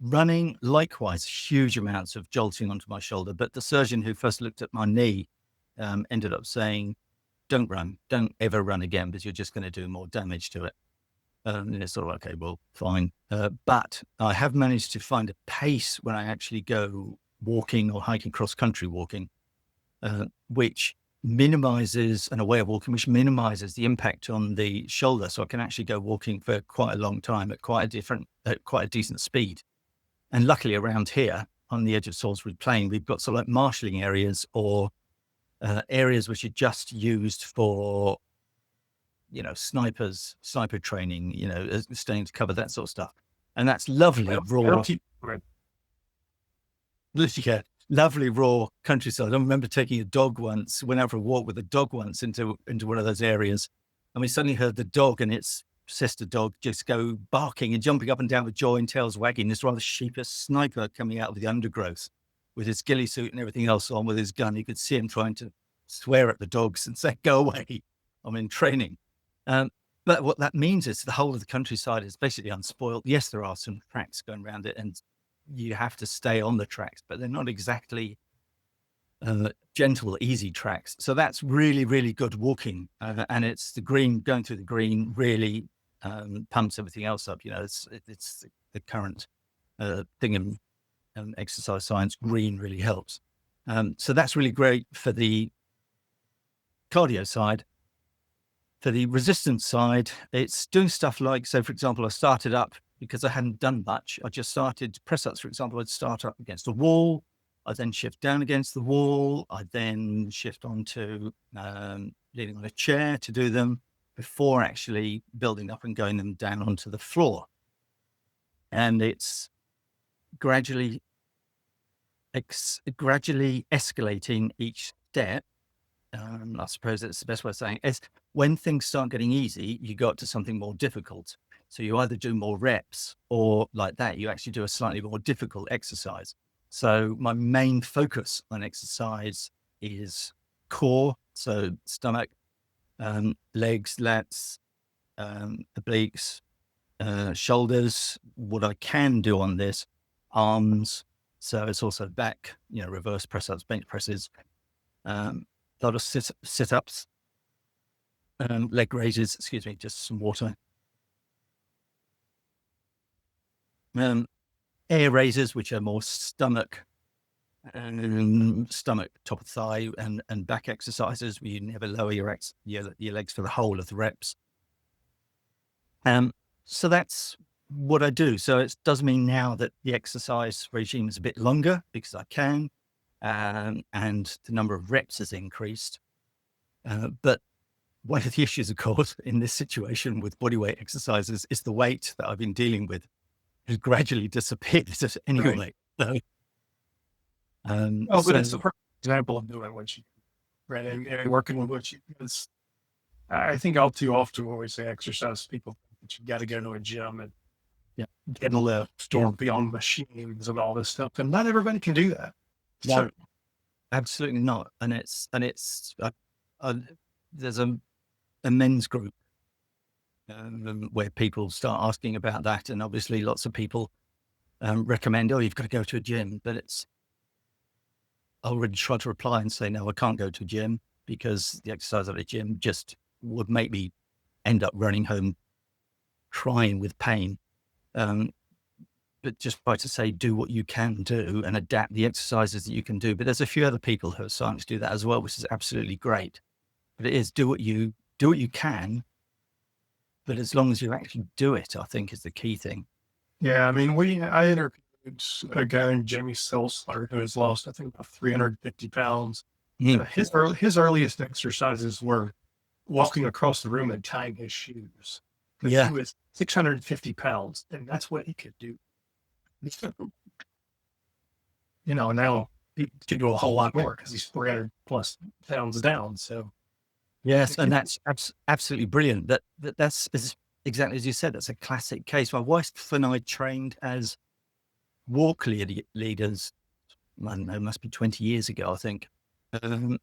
Running, likewise, huge amounts of jolting onto my shoulder. But the surgeon who first looked at my knee ended up saying, don't run, don't ever run again, because you're just going to do more damage to it. And it's sort of, okay, well, fine. But I have managed to find a pace when I actually go walking or hiking, cross-country walking, which minimizes, and a way of walking which minimizes the impact on the shoulder. So I can actually go walking for quite a long time at quite a decent speed. And luckily around here on the edge of Salisbury Plain, we've got sort of like marshalling areas, or areas which are just used for, sniper training, staying to cover, that sort of stuff. And that's lovely, lovely raw countryside. I remember taking went out for a walk with a dog once into one of those areas, and we suddenly heard the dog and its sister dog just go barking and jumping up and down with joy and tails wagging. This rather sheepish sniper coming out of the undergrowth with his ghillie suit and everything else on, with his gun. You could see him trying to swear at the dogs and say, go away, I'm in training. But what that means is the whole of the countryside is basically unspoiled. Yes, there are some tracks going around it, and you have to stay on the tracks, but they're not exactly gentle, easy tracks. So that's really, really good walking. And it's the green, going through the green really pumps everything else up. It's the current thing in exercise science. Green really helps. So that's really great for the cardio side. For the resistance side, it's doing stuff like, so for example, I started up because I hadn't done much. I just started press ups, for example. I'd start up against a wall. I then shift down against the wall. I then shift onto leaning on a chair to do them before actually building up and going them down onto the floor. And it's gradually escalating each step. I suppose that's the best way of saying it. Is when things start getting easy, you go up to something more difficult. So you either do more reps or like that, you actually do a slightly more difficult exercise. So my main focus on exercise is core, so stomach, legs, lats, obliques, shoulders. What I can do on this, arms. So it's also back, reverse press ups, bench presses, a lot of sit-ups, leg raises, excuse me, just some water. Air raises, which are more stomach, top of thigh and back exercises where you never lower your legs for the whole of the reps. So that's what I do. So it does mean now that the exercise regime is a bit longer because I can, and the number of reps has increased. But one of the issues, of course, in this situation with bodyweight exercises is the weight that I've been dealing with has gradually disappeared anyway. Right. But it's a perfect example of doing what you do, right? And working with what you do. I think all too often when we say exercise, people think that you got to go to a gym and get a lift or be on machines and all this stuff. And not everybody can do that. No, absolutely not. And there's a men's group where people start asking about that. And obviously lots of people recommend, you've got to go to a gym. But I already try to reply and say, no, I can't go to a gym because the exercise at a gym just would make me end up running home crying with pain. But just try to say, do what you can do and adapt the exercises that you can do. But there's a few other people who are starting to do that as well, which is absolutely great. But it is do what you can. But as long as you actually do it, I think is the key thing. Yeah. I mean, I interviewed a guy named Jamie Selsler who has lost, I think, about 350 pounds. His earliest exercises were walking across the room and tying his shoes. He was 650 pounds, and that's what he could do. Now he can do a whole lot more because he's 300 plus pounds down. So, yes, and that's absolutely brilliant. That's exactly as you said. That's a classic case. My wife and I trained as walk leaders. I don't know, must be 20 years ago, I think. And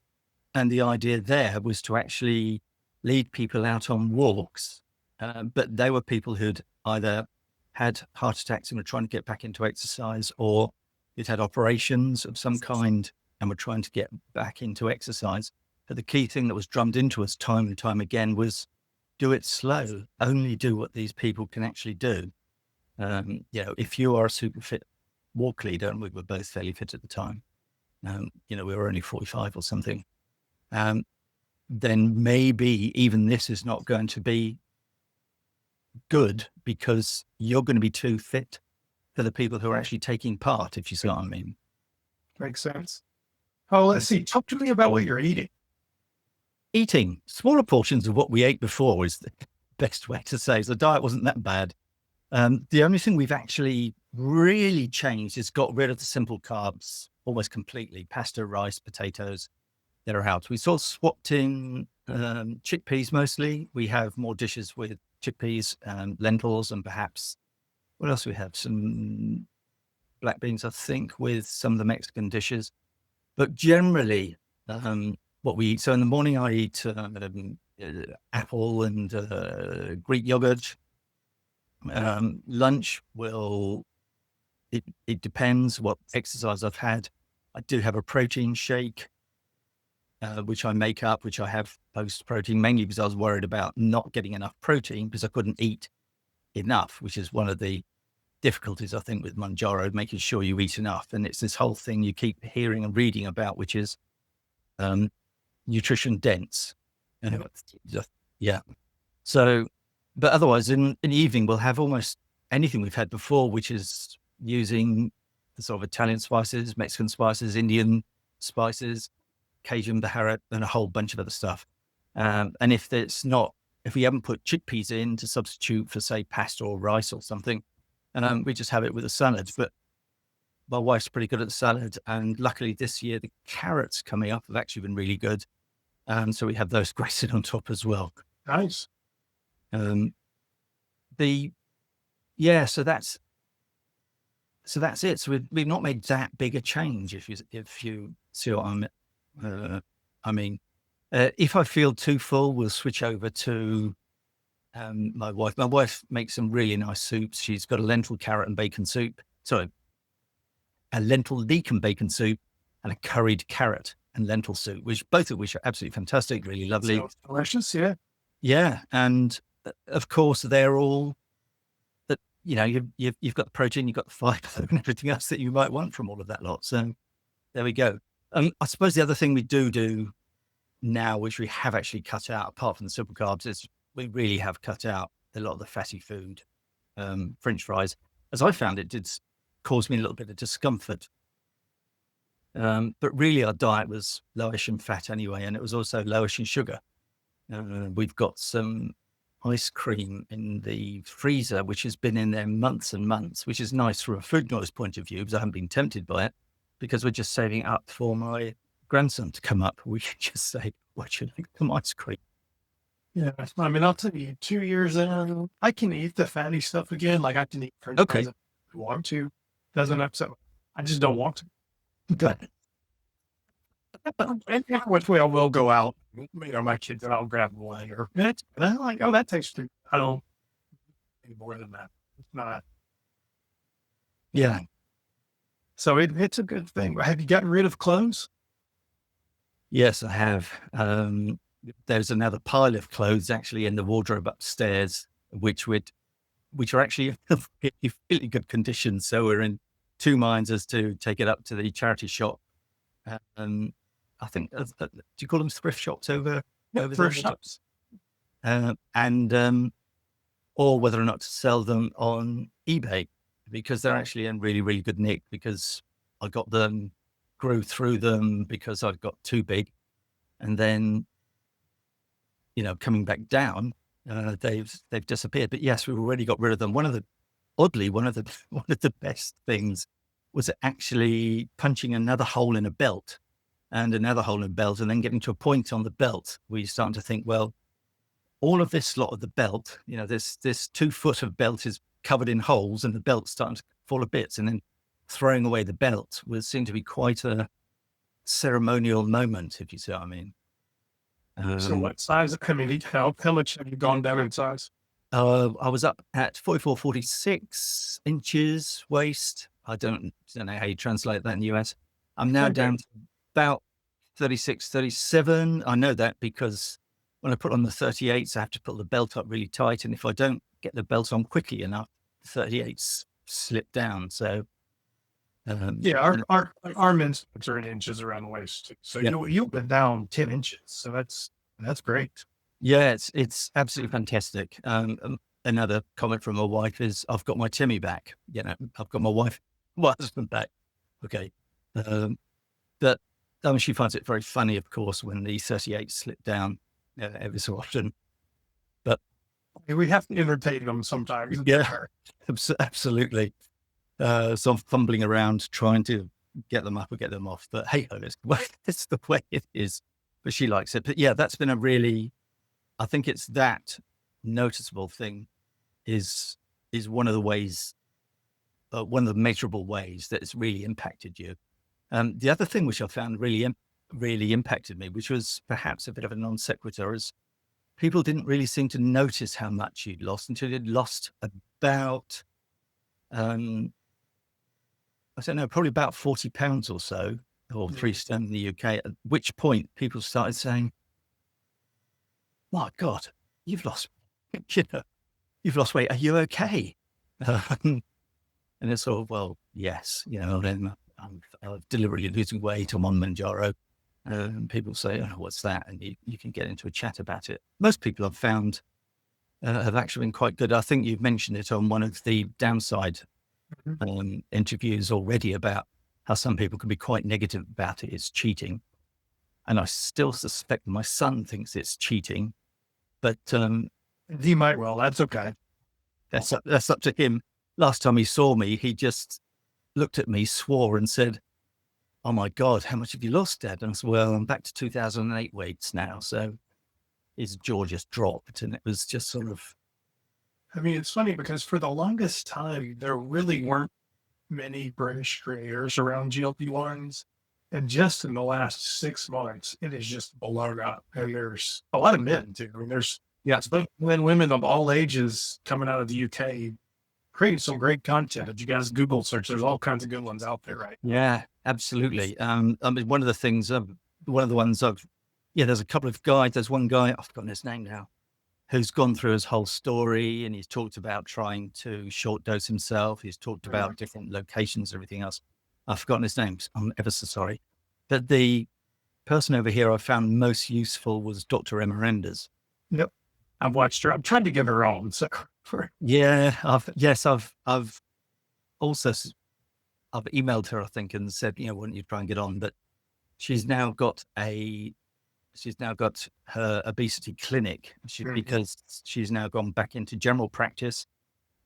the idea there was to actually lead people out on walks. But they were people who'd either had heart attacks and were trying to get back into exercise, or who'd had operations of some kind and were trying to get back into exercise. But the key thing that was drummed into us time and time again was do it slow, only do what these people can actually do. If you are a super fit walk leader, and we were both fairly fit at the time, we were only 45 or something, then maybe even this is not going to be good because you're going to be too fit for the people who are actually taking part, if you see what I mean. Makes sense. Oh, let's see. Talk to me about what you're eating. Eating smaller portions of what we ate before is the best way to say. So the diet wasn't that bad. The only thing we've actually really changed is got rid of the simple carbs almost completely. Pasta, rice, potatoes, they're out. We sort of swapped in chickpeas mostly. We have more dishes with chickpeas, lentils, and perhaps, what else do we have? Some black beans, I think, with some of the Mexican dishes. But generally, what we eat. So in the morning, I eat apple and Greek yogurt. Lunch it depends what exercise I've had. I do have a protein shake, which I make up, which I have post protein, mainly because I was worried about not getting enough protein because I couldn't eat enough, which is one of the difficulties, I think, with Mounjaro, making sure you eat enough. And it's this whole thing you keep hearing and reading about, which is nutrition dense. Yeah. So, but otherwise in the evening, we'll have almost anything we've had before, which is using the sort of Italian spices, Mexican spices, Indian spices, Cajun baharat, and a whole bunch of other stuff. And if we haven't put chickpeas in to substitute for, say, pasta or rice or something, we just have it with a salad. But my wife's pretty good at the salad. And luckily this year, the carrots coming up have actually been really good. So we have those grated on top as well. Nice. So that's it. So we've not made that big a change. If you see what I mean, if I feel too full, we'll switch over to my wife. My wife makes some really nice soups. She's got a lentil, carrot, and bacon soup. Sorry, a lentil, leek, and bacon soup, and a curried carrot and lentil soup, both of which are absolutely fantastic, really lovely. Sounds delicious, yeah. Yeah, and of course they're all that you've got the protein, you've got the fiber, and everything else that you might want from all of that lot. So there we go. I suppose the other thing we do now, which we have actually cut out, apart from the simple carbs, is we really have cut out a lot of the fatty food. French fries, as I found, it did cause me a little bit of discomfort. But really our diet was lowish in fat anyway, and it was also lowish in sugar. We've got some ice cream in the freezer, which has been in there months and months, which is nice from a food noise point of view, because I haven't been tempted by it, because we're just saving up for my grandson to come up. We should just say, what should I like some ice cream? Yeah. I mean, I'll tell you, 2 years in, I can eat the fatty stuff again. Like I can eat French fries if I want to. Doesn't upset me. I just don't want to. But which way I will go out, my kids, and I'll grab one or and I'm like, oh, that tastes good. I don't need more than that. It's not. Yeah. So it's a good thing. Have you gotten rid of clothes? Yes, I have. There's another pile of clothes actually in the wardrobe upstairs, which are actually in really good condition. So we're in two minds as to take it up to the charity shop. I think, do you call them thrift shops over Thrift shops. Or whether or not to sell them on eBay, because they're actually in really, really good nick, because I got them, grew through them because I got too big. And then, coming back down, they've disappeared. But yes, we've already got rid of them. One of the best things was actually punching another hole in a belt and another hole in a belt, and then getting to a point on the belt where you're starting to think, well, all of this slot of the belt, this 2 foot of belt is covered in holes, and the belt's starting to fall to bits, and then throwing away the belt seemed to be quite a ceremonial moment, if you see what I mean. So what size? I mean, how much have you gone down in size? I was up at 44, 46 inches waist. I don't know how you translate that in the US. I'm now down to about 36, 37. I know that because when I put on the 38s, I have to put the belt up really tight. And if I don't get the belt on quickly enough, the 38s slip down. So, our men's are in inches around the waist too. So you've been down 10 inches. So that's great. Yeah, it's absolutely fantastic. Another comment from my wife is, I've got my Timmy back. I've got my husband back. Okay. But she finds it very funny, of course, when the 38 slip down every so often. But we have to entertain them sometimes. Yeah, absolutely. So I'm fumbling around trying to get them up or get them off. But hey, it's the way it is. But she likes it. But yeah, that's been I think it's that noticeable thing is one of the ways, one of the measurable ways that it's really impacted you. The other thing which I found really impacted me, which was perhaps a bit of a non sequitur, is people didn't really seem to notice how much you'd lost until you'd lost about, I don't know, probably about 40 pounds or so, or 3 stone in the UK, at which point people started saying, my God, you've lost weight. Are you okay? And it's sort of, well, yes, I'm deliberately losing weight. I'm on Mounjaro. People say, "Oh, what's that?" And you can get into a chat about it. Most people I've found have actually been quite good. I think you've mentioned it on one of the downside interviews already about how some people can be quite negative about it. It's cheating. And I still suspect my son thinks it's cheating, but He might well. That's okay. that's up to him. Last time he saw me, he just looked at me, swore, and said, "Oh my God, how much have you lost, Dad?" And I said, "Well, I'm back to 2008 weights now." So his jaw just dropped, and it was just sort of, I mean, it's funny because for the longest time, there really weren't many British creators around GLP-1s. And just in the last 6 months, it has just blown up. And there's a lot of men too. I mean, it's both men and women of all ages coming out of the UK creating some great content. If you guys Google search, there's all kinds of good ones out there, right? yeah, absolutely. I mean, one of the things, one of the ones there's a couple of guys. There's one guy, I've forgotten his name now, who's gone through his whole story, and he's talked about trying to short dose himself. He's talked about different locations, everything else. I've forgotten his name. I'm ever so sorry. But the person over here I found most useful was Dr. Emma Enders. Yep. I've watched her. I'm trying to get her on. So Yeah, I've also I've emailed her, I think, and said, why don't you try and get on? But she's now got her obesity clinic because she's now gone back into general practice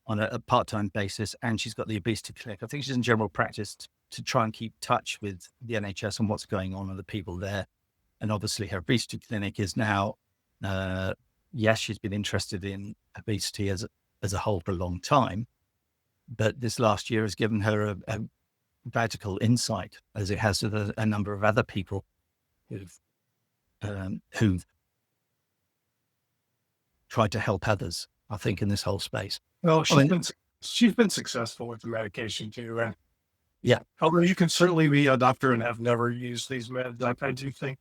on a part-time basis, and she's got the obesity clinic. I think she's in general practice to try and keep touch with the NHS and what's going on and the people there. And obviously her obesity clinic is now, yes, she's been interested in obesity as a whole for a long time, but this last year has given her a radical insight, as it has with a number of other people who've tried to help others, I think, in this whole space. well, she's been successful with the medication too. And Yeah. although you can certainly be a doctor and have never used these meds, I do think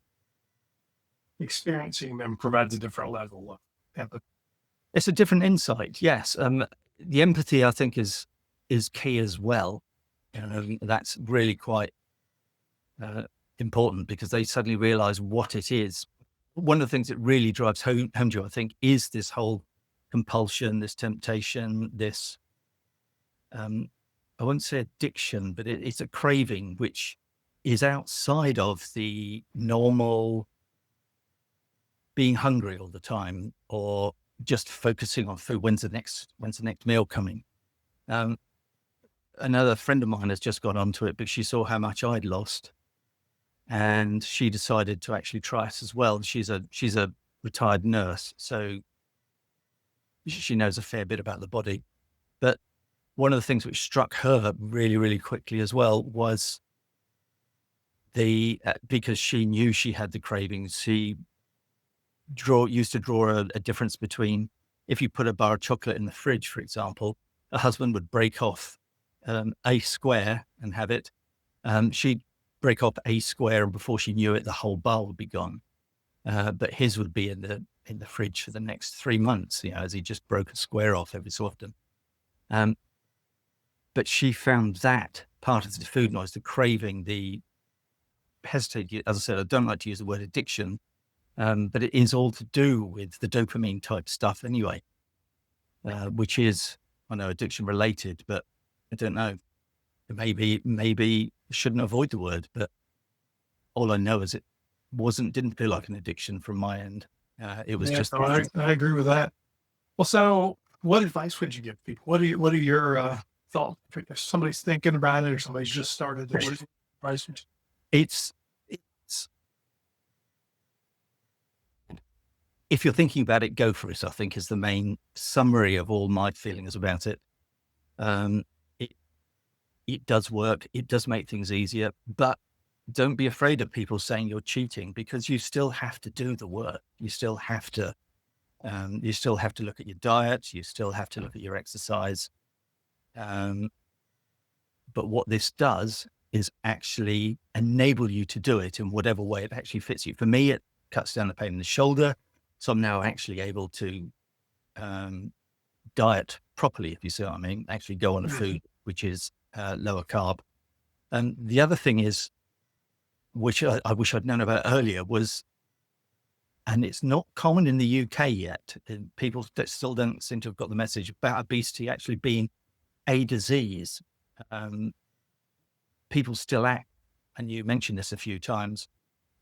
experiencing them provides a different level of empathy. It's a different insight. Yes. The empathy, I think, is key as well. That's really quite important, because they suddenly realize what it is. One of the things that really drives home to you, I think, is this whole compulsion, this temptation, this, I won't say addiction, but it's a craving, which is outside of the normal being hungry all the time, or just focusing on food. When's the next meal coming? Another friend of mine has just got onto it, but she saw how much I'd lost, and she decided to actually try it as well. She's a retired nurse, so she knows a fair bit about the body. But one of the things which struck her really, really quickly as well was because she knew she had the cravings, she used to draw a difference between, if you put a bar of chocolate in the fridge, for example, a husband would break off a square and have it. She'd break off a square, and before she knew it, the whole bar would be gone. But his would be in the fridge for the next 3 months, as he just broke a square off every so often. But she found that part of the food noise, the craving, as I said, I don't like to use the word addiction, but it is all to do with the dopamine type stuff anyway, which is, I know, addiction related, but I don't know. Maybe shouldn't avoid the word, but all I know is it didn't feel like an addiction from my end. It was just. I agree with that. Well, so what advice would you give people? What are your thoughts? If somebody's thinking about it or somebody's just started, what advice would you? It's if you're thinking about it, go for it, I think, is the main summary of all my feelings about it. It does work. It does make things easier, but don't be afraid of people saying you're cheating, because you still have to do the work. You still have to look at your diet. You still have to look at your exercise. But what this does is actually enable you to do it in whatever way it actually fits you. For me, it cuts down the pain in the shoulder. So I'm now actually able to diet properly, if you see what I mean, actually go on a food which is lower carb. And the other thing is, which I wish I'd known about earlier, was, and it's not common in the UK yet. People still don't seem to have got the message about obesity actually being a disease. People still act, and you mentioned this a few times,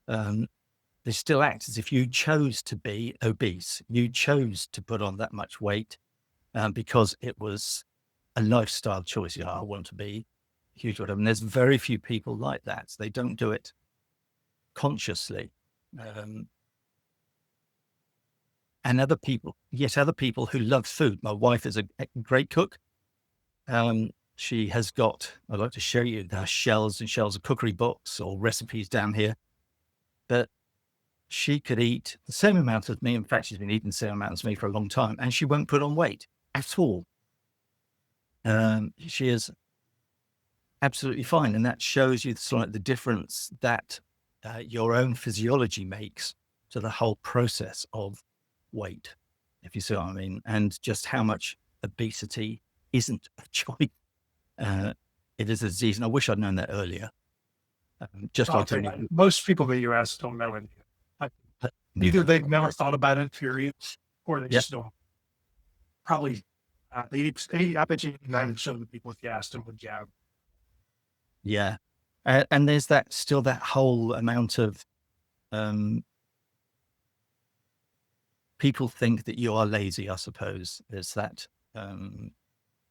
they still act as if you chose to be obese. You chose to put on that much weight because it was a lifestyle choice. I want to be huge, whatever. And there's very few people like that. So they don't do it consciously. And other people who love food. My wife is a great cook. She has got, I'd like to show you the shelves and shelves of cookery books or recipes down here, that she could eat the same amount as me. In fact, she's been eating the same amount as me for a long time, and she won't put on weight at all. She is absolutely fine. And that shows you sort of the difference that your own physiology makes to the whole process of weight, if you see what I mean, and just how much obesity isn't a choice. It is a disease, and I wish I'd known that earlier. Most people that you ask don't know it. Either they've never thought about it, period, or they just don't. Probably 80, I bet you 90% of the people, if you asked them, would jab. Yeah. And there's still that whole amount of people think that you are lazy, I suppose. There's that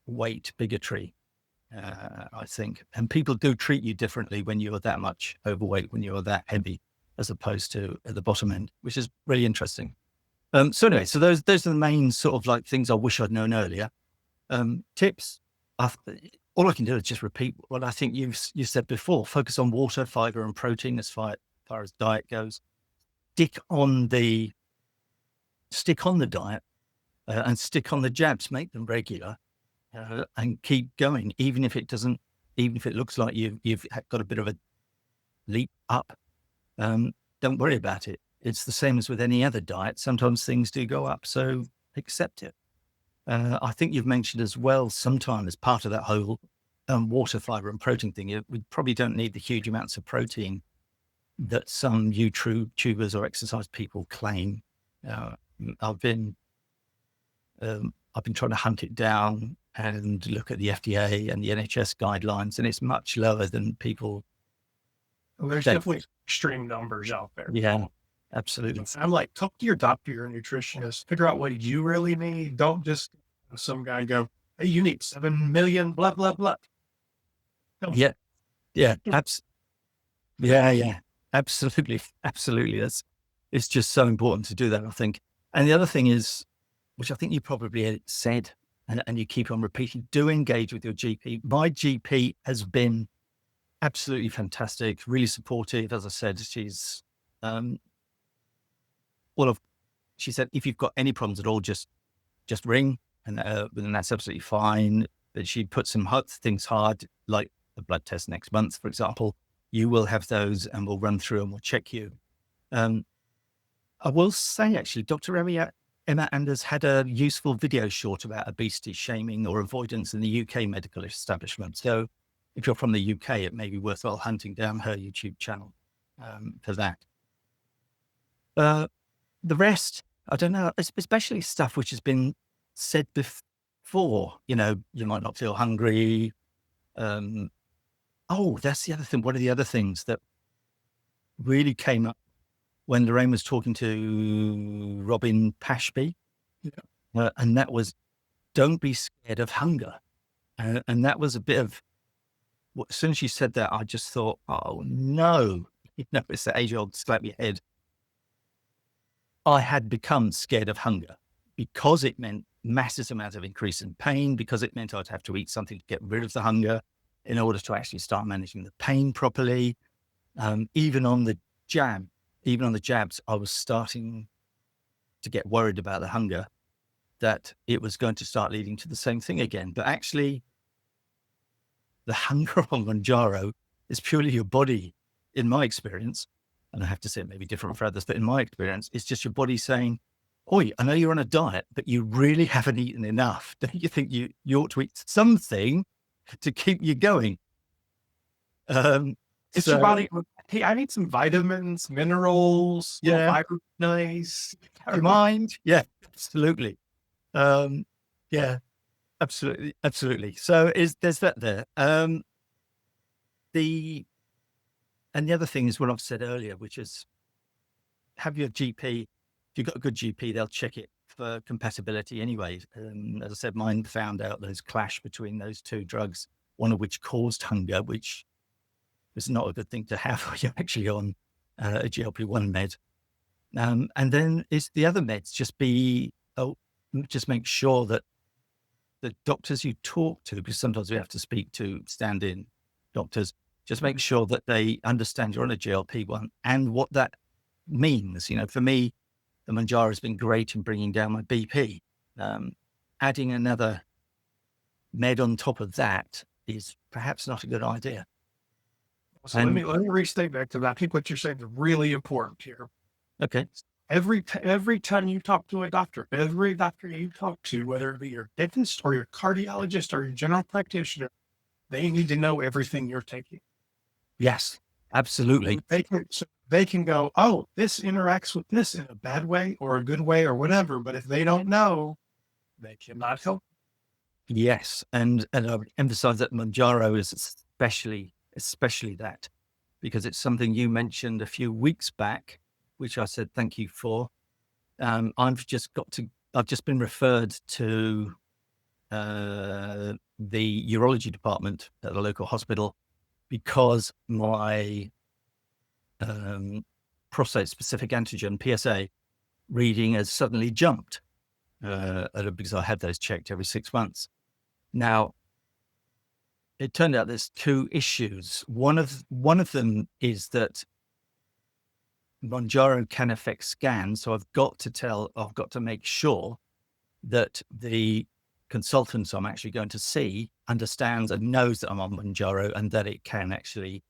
weight bigotry, I think. And people do treat you differently when you're that much overweight, when you're that heavy, as opposed to at the bottom end, which is really interesting. So anyway, so those are the main sort of like things I wish I'd known earlier. Tips. All I can do is just repeat what I think you said before. Focus on water, fiber, and protein as far as diet goes. Stick on the diet and stick on the jabs. Make them regular and keep going, even if it looks like you've got a bit of a leap up. Don't worry about it. It's the same as with any other diet. Sometimes things do go up, so accept it. I think you've mentioned as well, sometime as part of that whole water, fiber, and protein thing, we probably don't need the huge amounts of protein that some YouTubers or exercise people claim. I've been trying to hunt it down and look at the FDA and the NHS guidelines, and it's much lower than people. Well, there's definitely extreme numbers out there. Yeah, absolutely. I'm like, talk to your doctor, your nutritionist, figure out what you really need. Don't just some guy go, hey, you need 7 million, blah, blah, blah. No. Yeah. Absolutely. It's just so important to do that, I think. And the other thing is, which I think you probably said, and you keep on repeating, do engage with your GP. My GP has been absolutely fantastic, really supportive. As I said, she's, she said, if you've got any problems at all, just ring, and then that's absolutely fine. But she put some things hard, like the blood test next month, for example. You will have those, and we'll run through and we'll check you. I will say, actually, Dr. Emma Anders had a useful video short about obesity shaming or avoidance in the UK medical establishment. So if you're from the UK, it may be worthwhile hunting down her YouTube channel for that. The rest, I don't know, especially stuff which has been said before. You might not feel hungry. That's the other thing. One of the other things that really came up when Lorraine was talking to Robin Pashby, and that was, don't be scared of hunger. And that was a bit of, as soon as she said that, I just thought, oh no, it's the age-old slap your head. I had become scared of hunger because it meant massive amounts of increase in pain, because it meant I'd have to eat something to get rid of the hunger in order to actually start managing the pain properly. Even on the jabs, I was starting to get worried about the hunger, that it was going to start leading to the same thing again. But actually, the hunger on Mounjaro is purely your body, in my experience, and I have to say it may be different for others, but in my experience, it's just your body saying, oi, I know you're on a diet, but you really haven't eaten enough. Don't you think you ought to eat something to keep you going? It's your body hey, I need some vitamins, minerals, little Yeah. fiber, nice. Do you mind? Yeah, absolutely. Um, yeah, absolutely. Absolutely. So there's that there. The, and the other thing is what I've said earlier, which is have your GP, if you've got a good GP, they'll check it for compatibility anyway. As I said, mine found out there's clash between those two drugs, one of which caused hunger, which is not a good thing to have when you're actually on a GLP-1 med. And then is the other meds just make sure that the doctors you talk to, because sometimes we have to speak to stand-in doctors, just make sure that they understand you're on a GLP-1 and what that means. For me, the Mounjaro has been great in bringing down my BP. Adding another med on top of that is perhaps not a good idea. So let me restate back to that. I think what you're saying is really important here. Okay. Every time you talk to a doctor, every doctor you talk to, whether it be your dentist or your cardiologist or your general practitioner, they need to know everything you're taking. Yes, absolutely. They can go, oh, this interacts with this in a bad way or a good way or whatever. But if they don't know, they cannot help. Yes, and I would emphasize that Mounjaro is especially that, because it's something you mentioned a few weeks back, which I said thank you for. I've just been referred to the urology department at the local hospital because my prostate specific antigen PSA reading has suddenly jumped because I had those checked every 6 months. Now, it turned out there's two issues. One of them is that Mounjaro can affect scans, so I've got to make sure that the consultant I'm actually going to see understands and knows that I'm on Mounjaro and that it can actually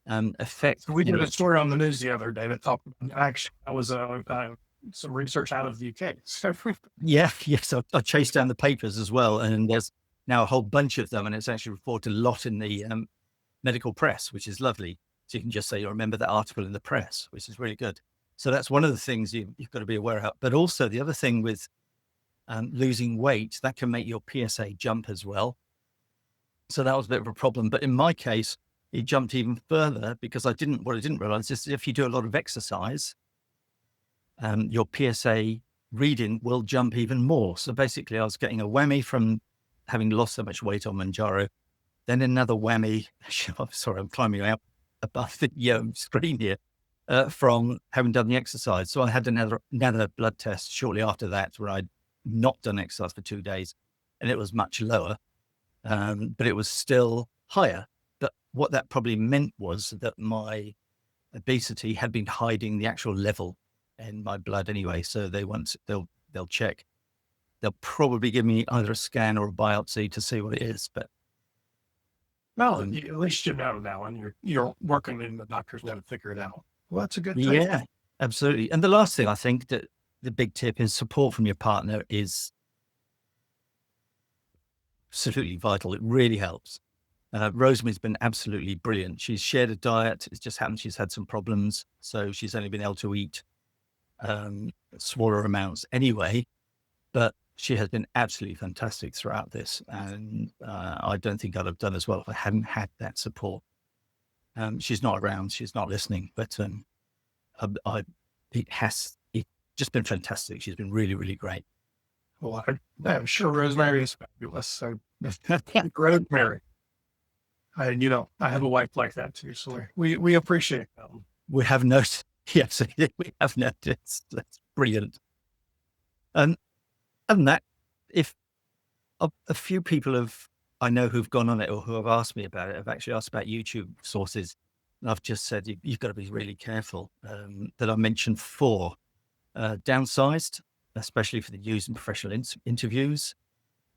affect. So we did a story on the news the other day that talked about, actually, that was some research out of the UK. Yes, I chased down the papers as well, and there's now a whole bunch of them, and it's actually reported a lot in the medical press, which is lovely. So you can just say you remember that article in the press, which is really good. So that's one of the things you've got to be aware of. But also the other thing with losing weight, that can make your PSA jump as well. So that was a bit of a problem. But in my case, it jumped even further because what I didn't realize is if you do a lot of exercise, your PSA reading will jump even more. So basically I was getting a whammy from having lost so much weight on Mounjaro, then another whammy. I'm sorry, I'm climbing out above the screen here, from having done the exercise. So I had another blood test shortly after that where I'd not done exercise for 2 days and it was much lower, but it was still higher. But what that probably meant was that my obesity had been hiding the actual level in my blood anyway. So they'll check. They'll probably give me either a scan or a biopsy to see what it is. But well, at least you know now, and you're working in the doctor's now to figure it out. Well, that's a good thing. Yeah, absolutely. And the last thing I think that the big tip is support from your partner is absolutely vital. It really helps. Rosemary's been absolutely brilliant. She's shared a diet. It just happened she's had some problems, so she's only been able to eat smaller amounts anyway. But she has been absolutely fantastic throughout this, and I don't think I'd have done as well if I hadn't had that support. She's not around; she's not listening, but it's just been fantastic. She's been really, really great. Well, I'm sure Rosemary is fabulous. So, Rosemary. I have a wife like that too, so we appreciate them. We have noticed. Yes, we have noticed. That's brilliant. And other than that, if a few people I know who've gone on it or who have asked me about it, have actually asked about YouTube sources, and I've just said you've got to be really careful. That I mentioned 4 Downsized, especially for the use in professional interviews.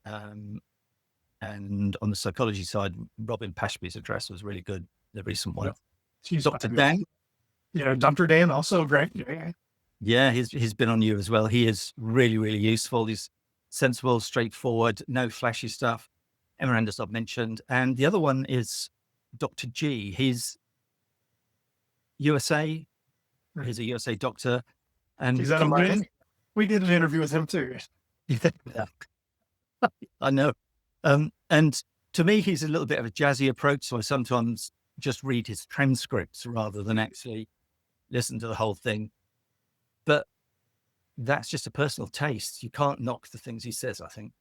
And on the psychology side, Robin Pashby's address was really good, the recent one. Yeah. Dr. Dan. Yeah, Dr. Dan, also great. Yeah, he's been on you as well. He is really, really useful. He's sensible, straightforward, no flashy stuff. Emerandus I've mentioned. And the other one is Dr. G. USA. He's a USA doctor. And He's out of Miami. We did an interview with him too. Yeah. I know. And to me, he's a little bit of a jazzy approach. So I sometimes just read his transcripts rather than actually listen to the whole thing. But that's just a personal taste. You can't knock the things he says, I think.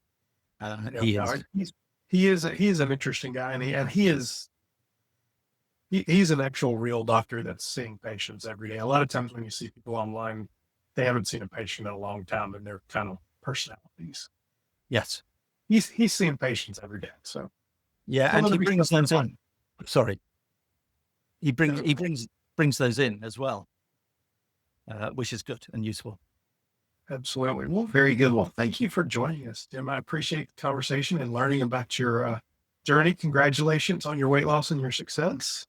He is an interesting guy, and he's an actual real doctor that's seeing patients every day. A lot of times when you see people online, they haven't seen a patient in a long time, and they're kind of personalities. Yes. He's seeing patients every day. So yeah, and he brings those in. Sorry. He brings those in as well, which is good and useful. Absolutely. Well, very good. Well, thank you for joining us, Tim. I appreciate the conversation and learning about your journey. Congratulations on your weight loss and your success.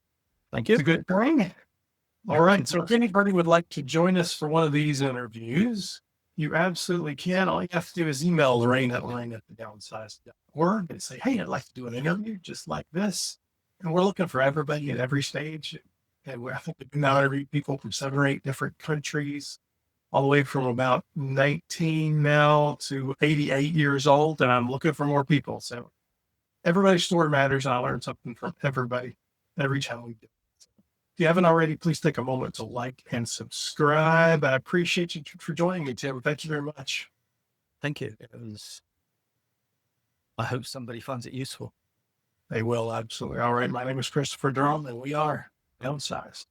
Thank you. It's a good thing. All right. So if anybody would like to join us for one of these interviews, you absolutely can. All you have to do is email Lorraine at Lorraine@thedownsized.org and say, hey, I'd like to do an interview just like this. And we're looking for everybody at every stage. And I think we can now interview people from 7 or 8 different countries, all the way from about 19 now to 88 years old. And I'm looking for more people. So everybody's story matters. And I learn something from everybody every time we do it. If you haven't already, please take a moment to like and subscribe. I appreciate you for joining me, Tim. Thank you very much. Thank you. I hope somebody finds it useful. They will, absolutely. All right. My name is Christopher Durham, and we are Downsized.